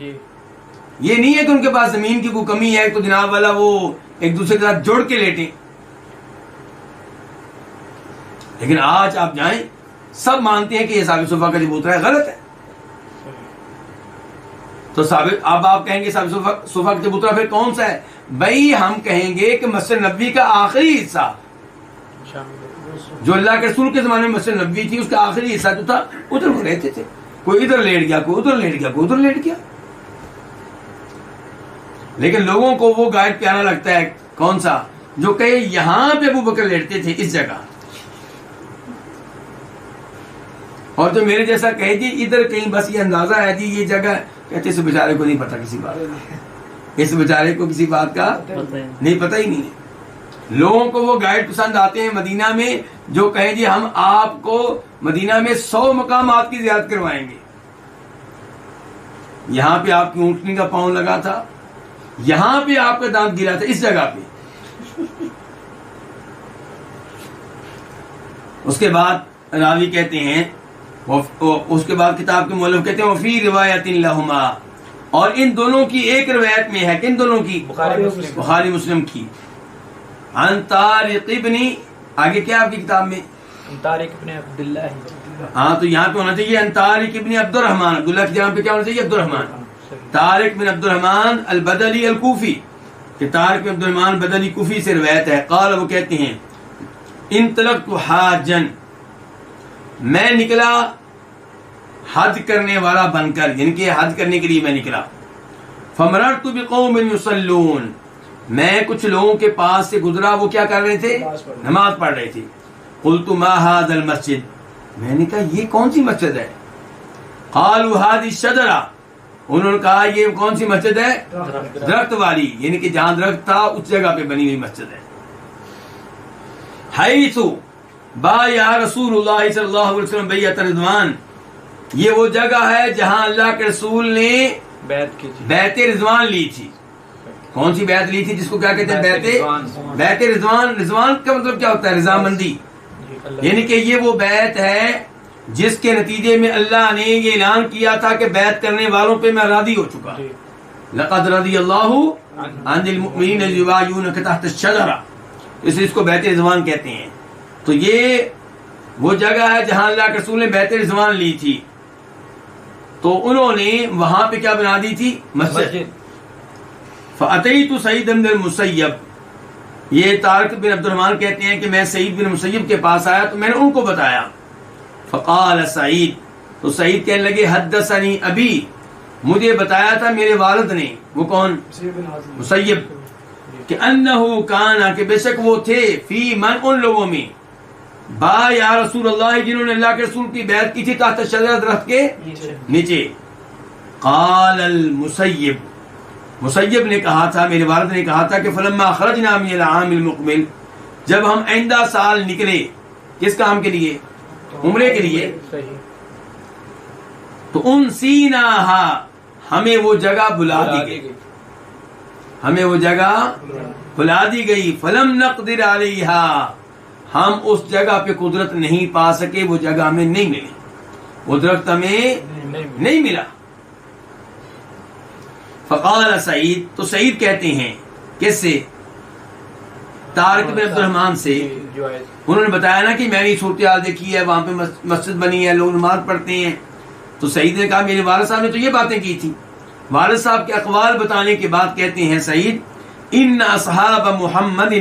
S2: یہ نہیں ہے کہ ان کے پاس زمین کی کوئی کمی ہے تو جناب والا وہ ایک دوسرے کے ساتھ جوڑ کے لیٹیں. لیکن آج آپ جائیں، سب مانتے ہیں کہ یہ اصحاب صفہ کا چبوترا ہے، غلط ہے. تو اب آپ کہیں گے اصحاب صفہ کا چبوترا پھر کون سا ہے؟ بھائی ہم کہیں گے کہ مسجد نبوی کا آخری حصہ، جو اللہ کے رسول کے زمانے میں مسجد نبوی تھی، اس کا آخری حصہ جو تھا ادھر وہ رہتے تھے. کوئی ادھر لیٹ گیا، کوئی ادھر لیٹ گیا، کوئی ادھر لیٹ گیا. لیکن لوگوں کو وہ گائیڈ پیارا لگتا ہے کون سا؟ جو کہے یہاں پہ ابو بکر لیٹتے تھے اس جگہ، اور جو میرے جیسا کہے جی ادھر کہیں بس یہ اندازہ ہے جی یہ جگہ، کہتے اس بیچارے کو نہیں پتا کسی بات کا، اس بیچارے کو کسی بات کا نہیں پتہ ہی نہیں ہے. لوگوں کو وہ گائیڈ پسند آتے ہیں مدینہ میں جو کہے جی ہم آپ کو مدینہ میں 100 مقامات کی زیارت کروائیں گے. یہاں پہ آپ کی اونٹنی کا پاؤں لگا تھا، یہاں پہ آپ کا دانت گرا تھا، اس جگہ پہ. اس کے بعد راوی کہتے ہیں، اس کے بعد کتاب کے مؤلف کہتے ہیں وفی روایت لہما، اور ان دونوں کی ایک روایت میں ہے، کن دونوں کی؟ بخاری مسلم کی، عن طارق ابن، آگے کیا آپ کی کتاب میں؟
S1: طارق ابن عبداللہ،
S2: ہاں تو یہاں پہ ہونا چاہیے ان طارق ابن عبد الرحمن، عبداللہ کی جگہ پہ کیا ہونا چاہیے؟ عبد الرحمن، طارق بن عبد الرحمن البدلی الکوفی، کہ طارق بن عبد الرحمن بدلی کوفی سے روایت ہے، قال، وہ کہتے ہیں انطلقت حاجن، میں نکلا حج کرنے والا بن کر، یعنی کہ حج کرنے کے لیے میں نکلا، فمررت بقوم یصلون، میں کچھ لوگوں کے پاس سے گزرا، وہ کیا کر رہے تھے؟ نماز پڑھ رہے تھے، قلت ما هذا المسجد، میں نے کہا یہ کون سی مسجد ہے؟ قالوا هذه الشجرہ، انہوں نے کہا یہ کون سی مسجد ہے؟ درخت والی، یعنی کہ جہاں درخت تھا اس جگہ پہ بنی ہوئی مسجد ہے۔ حیث بایا رسول اللہ صلی اللہ علیہ وسلم بیعت رضوان، یہ وہ جگہ ہے جہاں اللہ کے رسول نے
S1: بیعت کی تھی،
S2: بیعت رضوان لی تھی۔ کون سی بیعت لی تھی؟ جس کو کیا کہتے ہیں؟ بیعت رضوان۔ رضوان کا مطلب کیا ہوتا ہے؟ رضامندی، یعنی کہ یہ وہ بیعت ہے جس کے نتیجے میں اللہ نے یہ اعلان کیا تھا کہ بیعت کرنے والوں پہ میں راضی ہو چکا، لقد رضی اللہ عن المؤمنین اذ یبایعونک تحت الشجرہ، اس کو بیعت رضوان کہتے ہیں۔ تو یہ وہ جگہ ہے جہاں اللہ کے رسول نے بیعت رضوان لی تھی، تو انہوں نے وہاں پہ کیا بنا دی تھی؟ مسجد۔ فاتیت سعید بن المسیب، یہ طارق بن عبد الرحمن کہتے ہیں کہ میں سعید بن مسیب کے پاس آیا تو میں نے ان کو بتایا، فقال سعید، تو سعید کہنے لگے حدثنی ابی، مجھے بتایا تھا میرے والد نے، وہ کون؟ مسیب، کہ انہو کانا، کہ بے شک وہ تھے، فی من، ان لوگوں میں، با یا رسول اللہ، جنہوں نے اللہ کے رسول کی بیعت کی تھی، تحت شجرہ، درخت کے نیچے۔ قال المسیب، مسیب نے کہا تھا، میرے والد نے کہا تھا کہ فلما خرجنا من العام المقبل، جب ہم آئندہ سال نکلے، کس کام کے لیے؟ عمرے کے لیے، تو انسیناہا، ہمیں وہ جگہ بلا دی گئی، ہمیں وہ جگہ بلا دی گئی، فلم نقدر علیہا، ہم اس جگہ پہ قدرت نہیں پا سکے، وہ جگہ ہمیں نہیں ملی، وہ درخت ہمیں نہیں ملا۔ فقال سعید، تو سعید کہتے ہیں کس سے؟ طارق بن عبد الرحمن سے، انہوں نے بتایا نا کہ میں نے صورتحال دیکھی ہے، وہاں پہ مسجد بنی ہے، لوگ نماز پڑھتے ہیں، تو سعید نے کہا میرے والد صاحب نے تو یہ باتیں کی تھی۔ والد صاحب کے اقوال بتانے کے بعد کہتے ہیں سعید، ان اصحاب محمد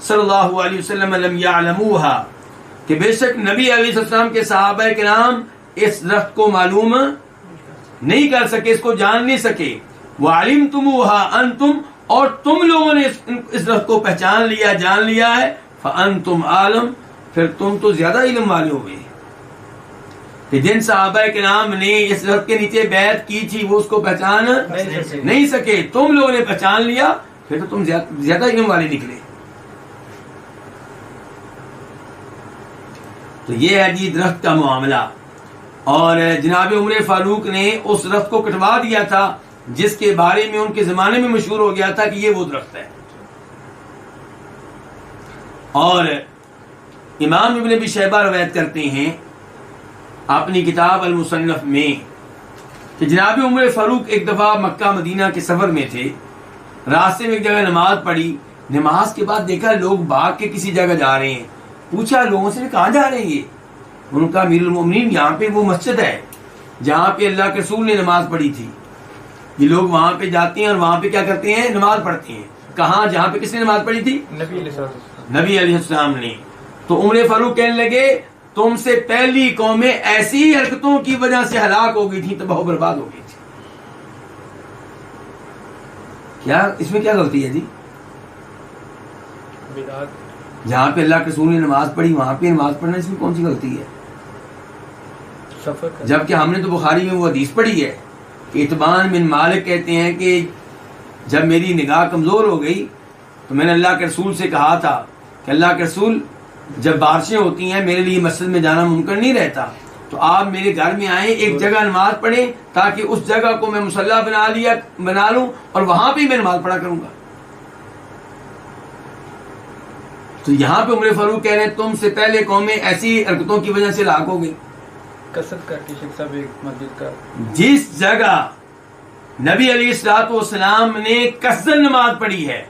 S2: صلی اللہ علیہ وسلم لم یعلموها، کہ بے شک نبی علیہ السلام کے صحابہ کرام اس درخت کو معلوم نہیں کر سکے، اس کو جان نہیں سکے، وعلمتموها انتم، اور تم لوگوں نے اس درخت کو پہچان لیا، جان لیا ہے، فانتم عالم، پھر تم تو زیادہ علم والے ہو گئے، کہ جن صحابہ کرام نے اس درخت کے نیچے بیعت کی تھی وہ اس کو پہچان نہیں سکے، تم لوگوں نے پہچان لیا، پھر تو تم زیادہ علم والے نکلے۔ تو یہ ہے جی درخت کا معاملہ، اور جناب عمر فاروق نے اس درخت کو کٹوا دیا تھا جس کے بارے میں ان کے زمانے میں مشہور ہو گیا تھا کہ یہ وہ درخت ہے۔ اور امام ابن ابی شیبہ روایت کرتے ہیں اپنی کتاب المصنف میں کہ جناب عمر فاروق ایک دفعہ مکہ مدینہ کے سفر میں تھے، راستے میں ایک جگہ نماز پڑھی، نماز کے بعد دیکھا لوگ بھاگ کے کسی جگہ جا رہے ہیں، پوچھا لوگوں سے کہاں جا رہے ہیں یہ؟ انہوں نے کہا امیر المومنین یہاں پہ وہ مسجد ہے جہاں پہ اللہ کے رسول نے نماز پڑھی تھی، یہ لوگ وہاں پہ جاتے ہیں اور وہاں پہ کیا کرتے ہیں؟ نماز پڑھتے ہیں۔ کہاں؟ جہاں پہ کس نے نماز پڑھی تھی؟ نبی علیہ السلام نے۔ تو عمر فاروق کہنے لگے تم سے پہلی قومیں ایسی حرکتوں کی وجہ سے ہلاک ہو گئی تھی، تباہ و برباد ہو گئی تھی۔ کیا اس میں کیا غلطی ہے جی؟ جہاں پہ اللہ کے رسول نے نماز پڑھی وہاں پہ نماز پڑھنا، اس میں کون سی غلطی ہے؟ جبکہ ہم نے تو بخاری میں وہ حدیث پڑھی ہے کہ اتبان بن مالک کہتے ہیں کہ جب میری نگاہ کمزور ہو گئی تو میں نے اللہ کے رسول سے کہا تھا کہ اللہ کے رسول جب بارشیں ہوتی ہیں میرے لیے مسجد میں جانا ممکن نہیں رہتا، تو آپ میرے گھر میں آئیں، ایک جگہ نماز پڑھیں تاکہ اس جگہ کو میں مصلی بنا لوں اور وہاں پہ میں نماز پڑھا کروں گا۔ تو یہاں پہ عمر فاروق کہہ رہے ہیں تم سے پہلے قومیں ایسی حرکتوں کی وجہ سے ہلاک ہو گئی.
S1: کثرت کر کے شیخ صاحب ایک مسجد کا
S2: جس جگہ نبی علیہ الصلوۃ والسلام نے قصدن نماز پڑھی ہے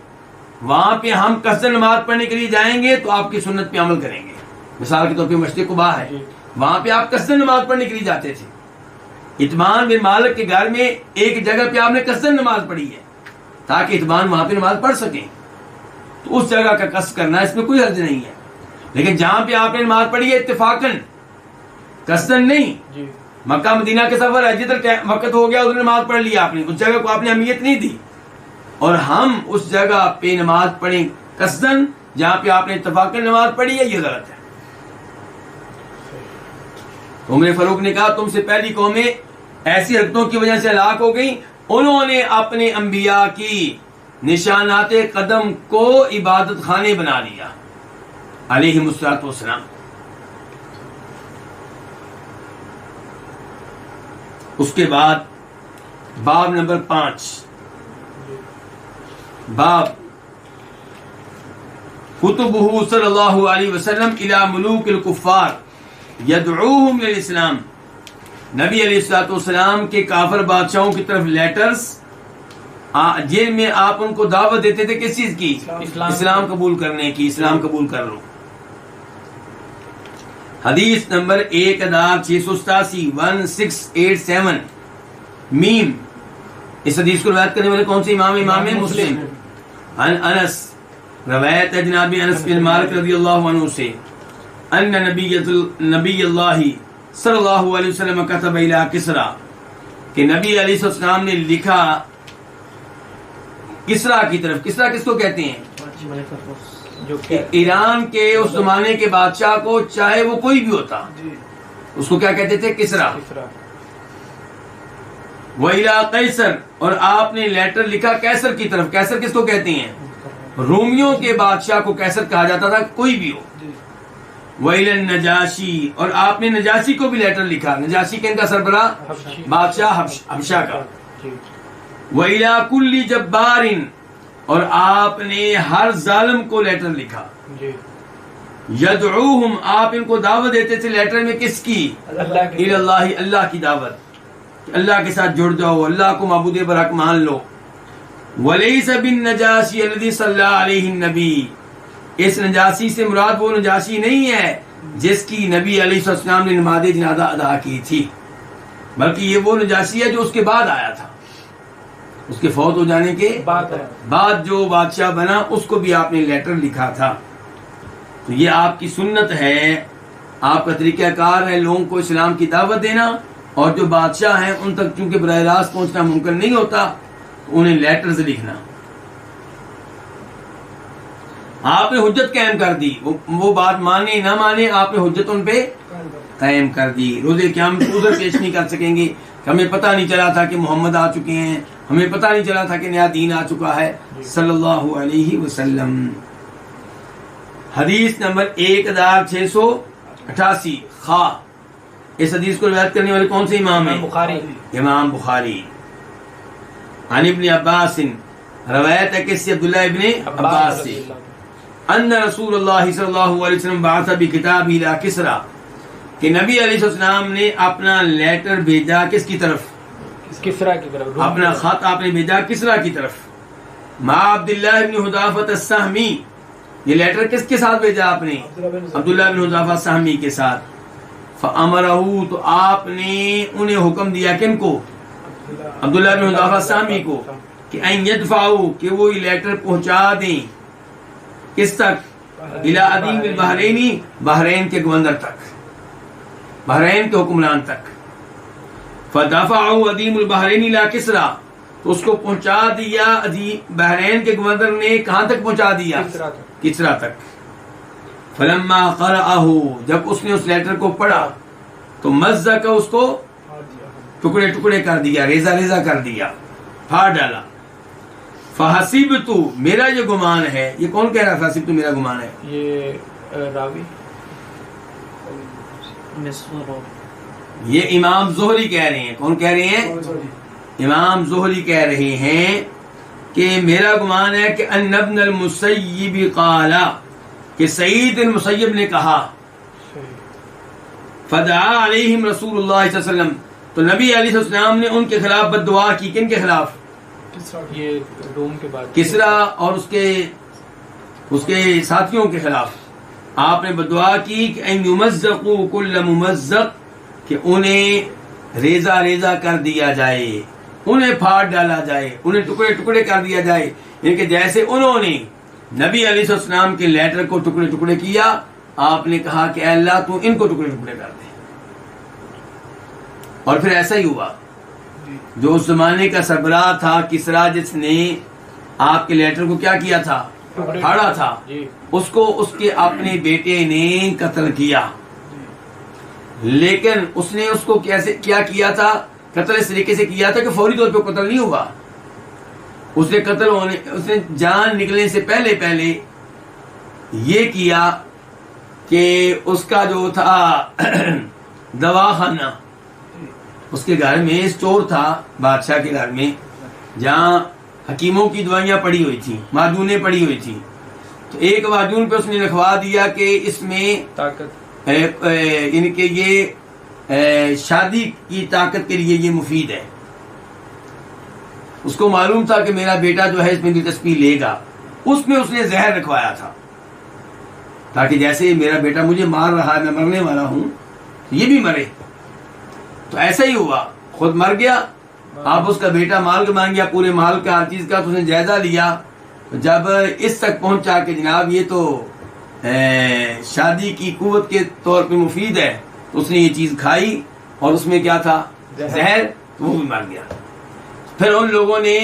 S2: وہاں پہ ہم قصدن نماز پڑھنے کے لیے جائیں گے تو آپ کی سنت پہ عمل کریں گے. مثال کے طور پہ مسجد قباء ہے, وہاں پہ آپ قصدن نماز پڑھنے کے لیے جاتے تھے. اتمان بن مالک کے گھر میں ایک جگہ پہ آپ نے قصدن نماز پڑھی ہے تاکہ اتمان وہاں پہ نماز پڑھ سکیں, تو اس جگہ کا قصد کرنا اس میں کوئی حرج نہیں ہے. لیکن جہاں پہ آپ نے نماز پڑھی ہے اتفاقاً قصدن نہیں,
S1: جی
S2: مکہ مدینہ کے سفر ہے جدھر وقت ہو گیا ادھر نماز پڑھ لی آپ نے, اس جگہ کو آپ نے اہمیت نہیں دی, اور ہم اس جگہ پہ نماز پڑھیں قصدن جہاں پہ آپ نے اتفاقاً نماز پڑھی ہے, یہ غلط ہے. عمر فاروق نے کہا تم سے پہلی قومیں ایسی حرکتوں کی وجہ سے ہلاک ہو گئیں, انہوں نے اپنے انبیاء کی نشانات قدم کو عبادت خانے بنا لیا علیہم الصلوۃ والسلام. اس کے بعد باب نمبر 5, باب خطبہ صلی اللہ علیہ وسلم الی ملوک الکفار یدعوہم للاسلام. نبی علیہ الصلوۃ والسلام کے کافر بادشاہوں کی طرف لیٹرز جن میں آپ ان کو دعوت دیتے تھے کس چیز کی؟ اسلام قبول کرنے کی, اسلام قبول کر لو. حدیث نمبر 1687 1687 میم. اس حدیث کو روایت کرنے والے کون سے امام؟ امام مسلم. عن انس, روایت ہے جناب انس بن مالک رضی اللہ عنہ سے, ان نبی اللہ صلی اللہ علیہ وسلم کتب الی کسرا, کہ نبی علیہ السلام نے لکھا کسرا کی طرف. کسرا کس کو کہتے ہیں؟
S1: جو کہ
S2: ایران کے اس زمانے کے بادشاہ کو, چاہے وہ کوئی بھی ہوتا, اس کو کیا کہتے تھے؟ کسرا. وَإِلَىٰ قیصر, اور آپ نے لیٹر لکھا کیسر کی طرف. کیسر کس کو کہتے ہیں؟ رومیوں کے بادشاہ کو کیسر کہا جاتا تھا, کوئی بھی ہو. وَإِلَى النَّجَاشِي, اور آپ نے نجاشی کو بھی لیٹر لکھا. نجاشی کن کا سربراہ؟ بادشاہ حبشہ کا. وَإِلَىٰ كُلِّ جَبَّارٍ, اور آپ نے ہر ظالم کو لیٹر لکھا. یدعوہم, آپ ان کو دعوت دیتے تھے لیٹر میں کس کی؟ الی اللہ, اللہ کی دعوت, اللہ کے ساتھ جڑ جاؤ, اللہ کو معبود برحق مان لو. ولیس بالنجاشی الذی صلی علیہ النبی, اس نجاشی سے مراد وہ نجاشی نہیں ہے جس کی نبی علیہ السلام نے نماز جنازہ ادا کی تھی, بلکہ یہ وہ نجاشی ہے جو اس کے بعد آیا تھا, اس کے فوت ہو جانے کے بعد جو بادشاہ بنا اس کو بھی آپ نے لیٹر لکھا تھا. تو یہ آپ کی سنت ہے, آپ کا طریقہ کار ہے لوگوں کو اسلام کی دعوت دینا, اور جو بادشاہ ہیں ان تک چونکہ براہ راست پہنچنا ممکن نہیں ہوتا انہیں لیٹرز لکھنا. آپ نے حجت قائم کر دی, وہ بات مانے نہ مانے آپ نے حجت ان پہ قائم کر دی. روز قیامت عذر پیش نہیں کر سکیں گے کہ ہمیں پتہ نہیں چلا تھا کہ محمد آ چکے ہیں, ہمیں پتہ نہیں چلا تھا کہ نیا دین آ چکا ہے صلی اللہ علیہ وسلم. حدیث نمبر 1688 خا. اس حدیث کو روایت کرنے والے کون سے امام ہیں؟
S1: بخاری.
S2: امام بخاری. عن ابن عباس, روایت ہے کس سے؟ عبداللہ ابن عباس سے, ان رسول اللہ صلی اللہ علیہ وسلم بعث بکتاب الی کسرا, کہ نبی علیہ السلام نے اپنا لیٹر بھیجا کس کی طرف؟
S1: کسرا کی طرف.
S2: اپنا خط آپ نے بھیجا کسرا کی طرف. مع عبداللہ ابن حذافہ السہمی, یہ لیٹر کس کے ساتھ بھیجا آپ نے؟ عبداللہ بن حذافہ السہمی کے ساتھ. فامرہ, تو آپ نے انہیں حکم دیا کن کو؟ عبداللہ بن حذافہ السہمی کو, کہ ان یدفعوا, کہ وہ یہ لیٹر پہنچا دیں کس تک؟ الی عدیم البحرینی, بحرین کے گورنر تک, بحرین کے حکمران تک. فدفعوا عدیم البحرین الی کسرا, تو اس کو پہنچا دیا بحرین کے گورنر نے کہاں تک پہنچا دیا؟ کسرا تک. فلما قرأہ, جب اس نے اس لیٹر کو پڑھا تو مزق, اس کو ٹکڑے ٹکڑے کر دیا, ریزہ ریزہ کر دیا, پھاڑ ڈالا. فحسبت, میرا یہ گمان ہے. یہ کون کہہ رہا ہے فحسبت میرا گمان ہے؟
S1: یہ راوی
S2: یہ امام زہری کہہ رہے ہیں. کون کہہ رہے ہیں؟ امام زہری کہہ رہے ہیں کہ میرا گمان ہے کہ ان ابن المسیب قال, کہ سعید بن مسیب نے کہا فدعا علیہم رسول اللہ صلی اللہ علیہ وسلم، تو نبی علیہ السلام نے ان کے خلاف بد دعا کی. کن کے خلاف؟
S1: یہ روم کے بعد
S2: کسرا اور اس کے ساتھیوں کے خلاف آپ نے بد دعا کی کہ ان یمزقوا کل ممزق، کہ انہیں ریزہ ریزہ کر دیا جائے، انہیں پھاڑ ڈالا جائے، انہیں ٹکڑے ٹکڑے کر دیا جائے. یعنی کہ جیسے انہوں نے نبی علیہ السلام کے لیٹر کو ٹکڑے ٹکڑے کیا، آپ نے کہا کہ اے اللہ تو ان کو ٹکڑے ٹکڑے کر دے. اور پھر ایسا ہی ہوا. جو اس زمانے کا سربراہ تھا کسرا، جس نے آپ کے لیٹر کو کیا کیا تھا؟ پھاڑا تھا. اس کو اس کے اپنے بیٹے نے قتل کیا. لیکن اس نے اس کو کیسے کیا تھا؟ قتل اس طریقے سے کیا تھا کہ فوری طور پہ قتل نہیں ہوا. اس نے جان نکلنے سے پہلے یہ کیا کہ اس کا جو تھا دواخانہ، اس کے گھر میں اسٹور تھا بادشاہ کے گھر میں، جہاں حکیموں کی دوائیاں پڑی ہوئی تھیں، معجونیں پڑی ہوئی تھیں. تو ایک معجون پہ اس نے لکھوا دیا کہ اس میں
S1: طاقت،
S2: یعنی کہ یہ شادی کی طاقت کے لیے یہ مفید ہے. اس کو معلوم تھا کہ میرا بیٹا جو ہے اس میں دلچسپی لے گا. اس میں اس نے زہر رکھوایا تھا تاکہ جیسے میرا بیٹا مجھے مار رہا ہے، میں مرنے والا ہوں، یہ بھی مرے. تو ایسا ہی ہوا، خود مر گیا. آپ اس کا بیٹا مال کا مان گیا، پورے مال کا ہر چیز کا. تو اس نے جائزہ لیا. جب اس تک پہنچا کہ جناب یہ تو شادی کی قوت کے طور پہ مفید ہے، تو اس نے یہ چیز کھائی اور اس میں کیا تھا؟ زہر. وہ بھی مر گیا. پھر ان لوگوں نے،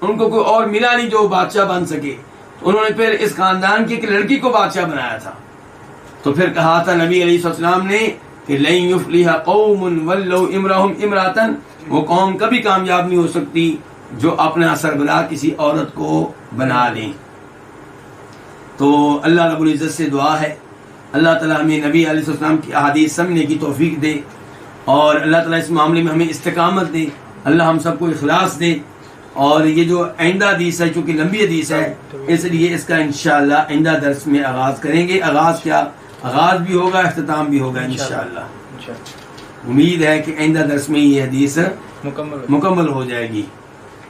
S2: ان کو کوئی اور ملا نہیں جو بادشاہ بن سکے، انہوں نے پھر اس خاندان کی ایک لڑکی کو بادشاہ بنایا تھا. تو پھر کہا تھا نبی علیہ السلام نے کہ لن یفلح قوم ولوا امرهم امرأة، وہ قوم کبھی کامیاب نہیں ہو سکتی جو اپنا سربراہ کسی عورت کو بنا لیں. تو اللہ رب العزت سے دعا ہے اللہ تعالیٰ ہمیں نبی علیہ السلام کی احادیث سمجھنے کی توفیق دے، اور اللہ تعالیٰ اس معاملے میں ہمیں استقامت دے. اللہ ہم سب کو اخلاص دے. اور یہ جو آئندہ حدیث ہے، چونکہ لمبی حدیث ہے، اس لیے اس کا انشاءاللہ آئندہ درس میں آغاز کریں گے. آغاز کیا؟ آغاز بھی ہوگا، اختتام بھی ہوگا انشاءاللہ. امید ہے کہ آئندہ درس میں یہ حدیث مکمل ہو جائے گی.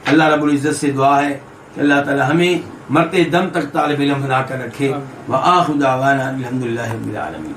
S2: اللہ رب العزت سے دعا ہے کہ اللہ تعالی ہمیں مرتے دم تک طالب علم بنا کر رکھے. وآخر دعوانا الحمدللہ رب العالمین.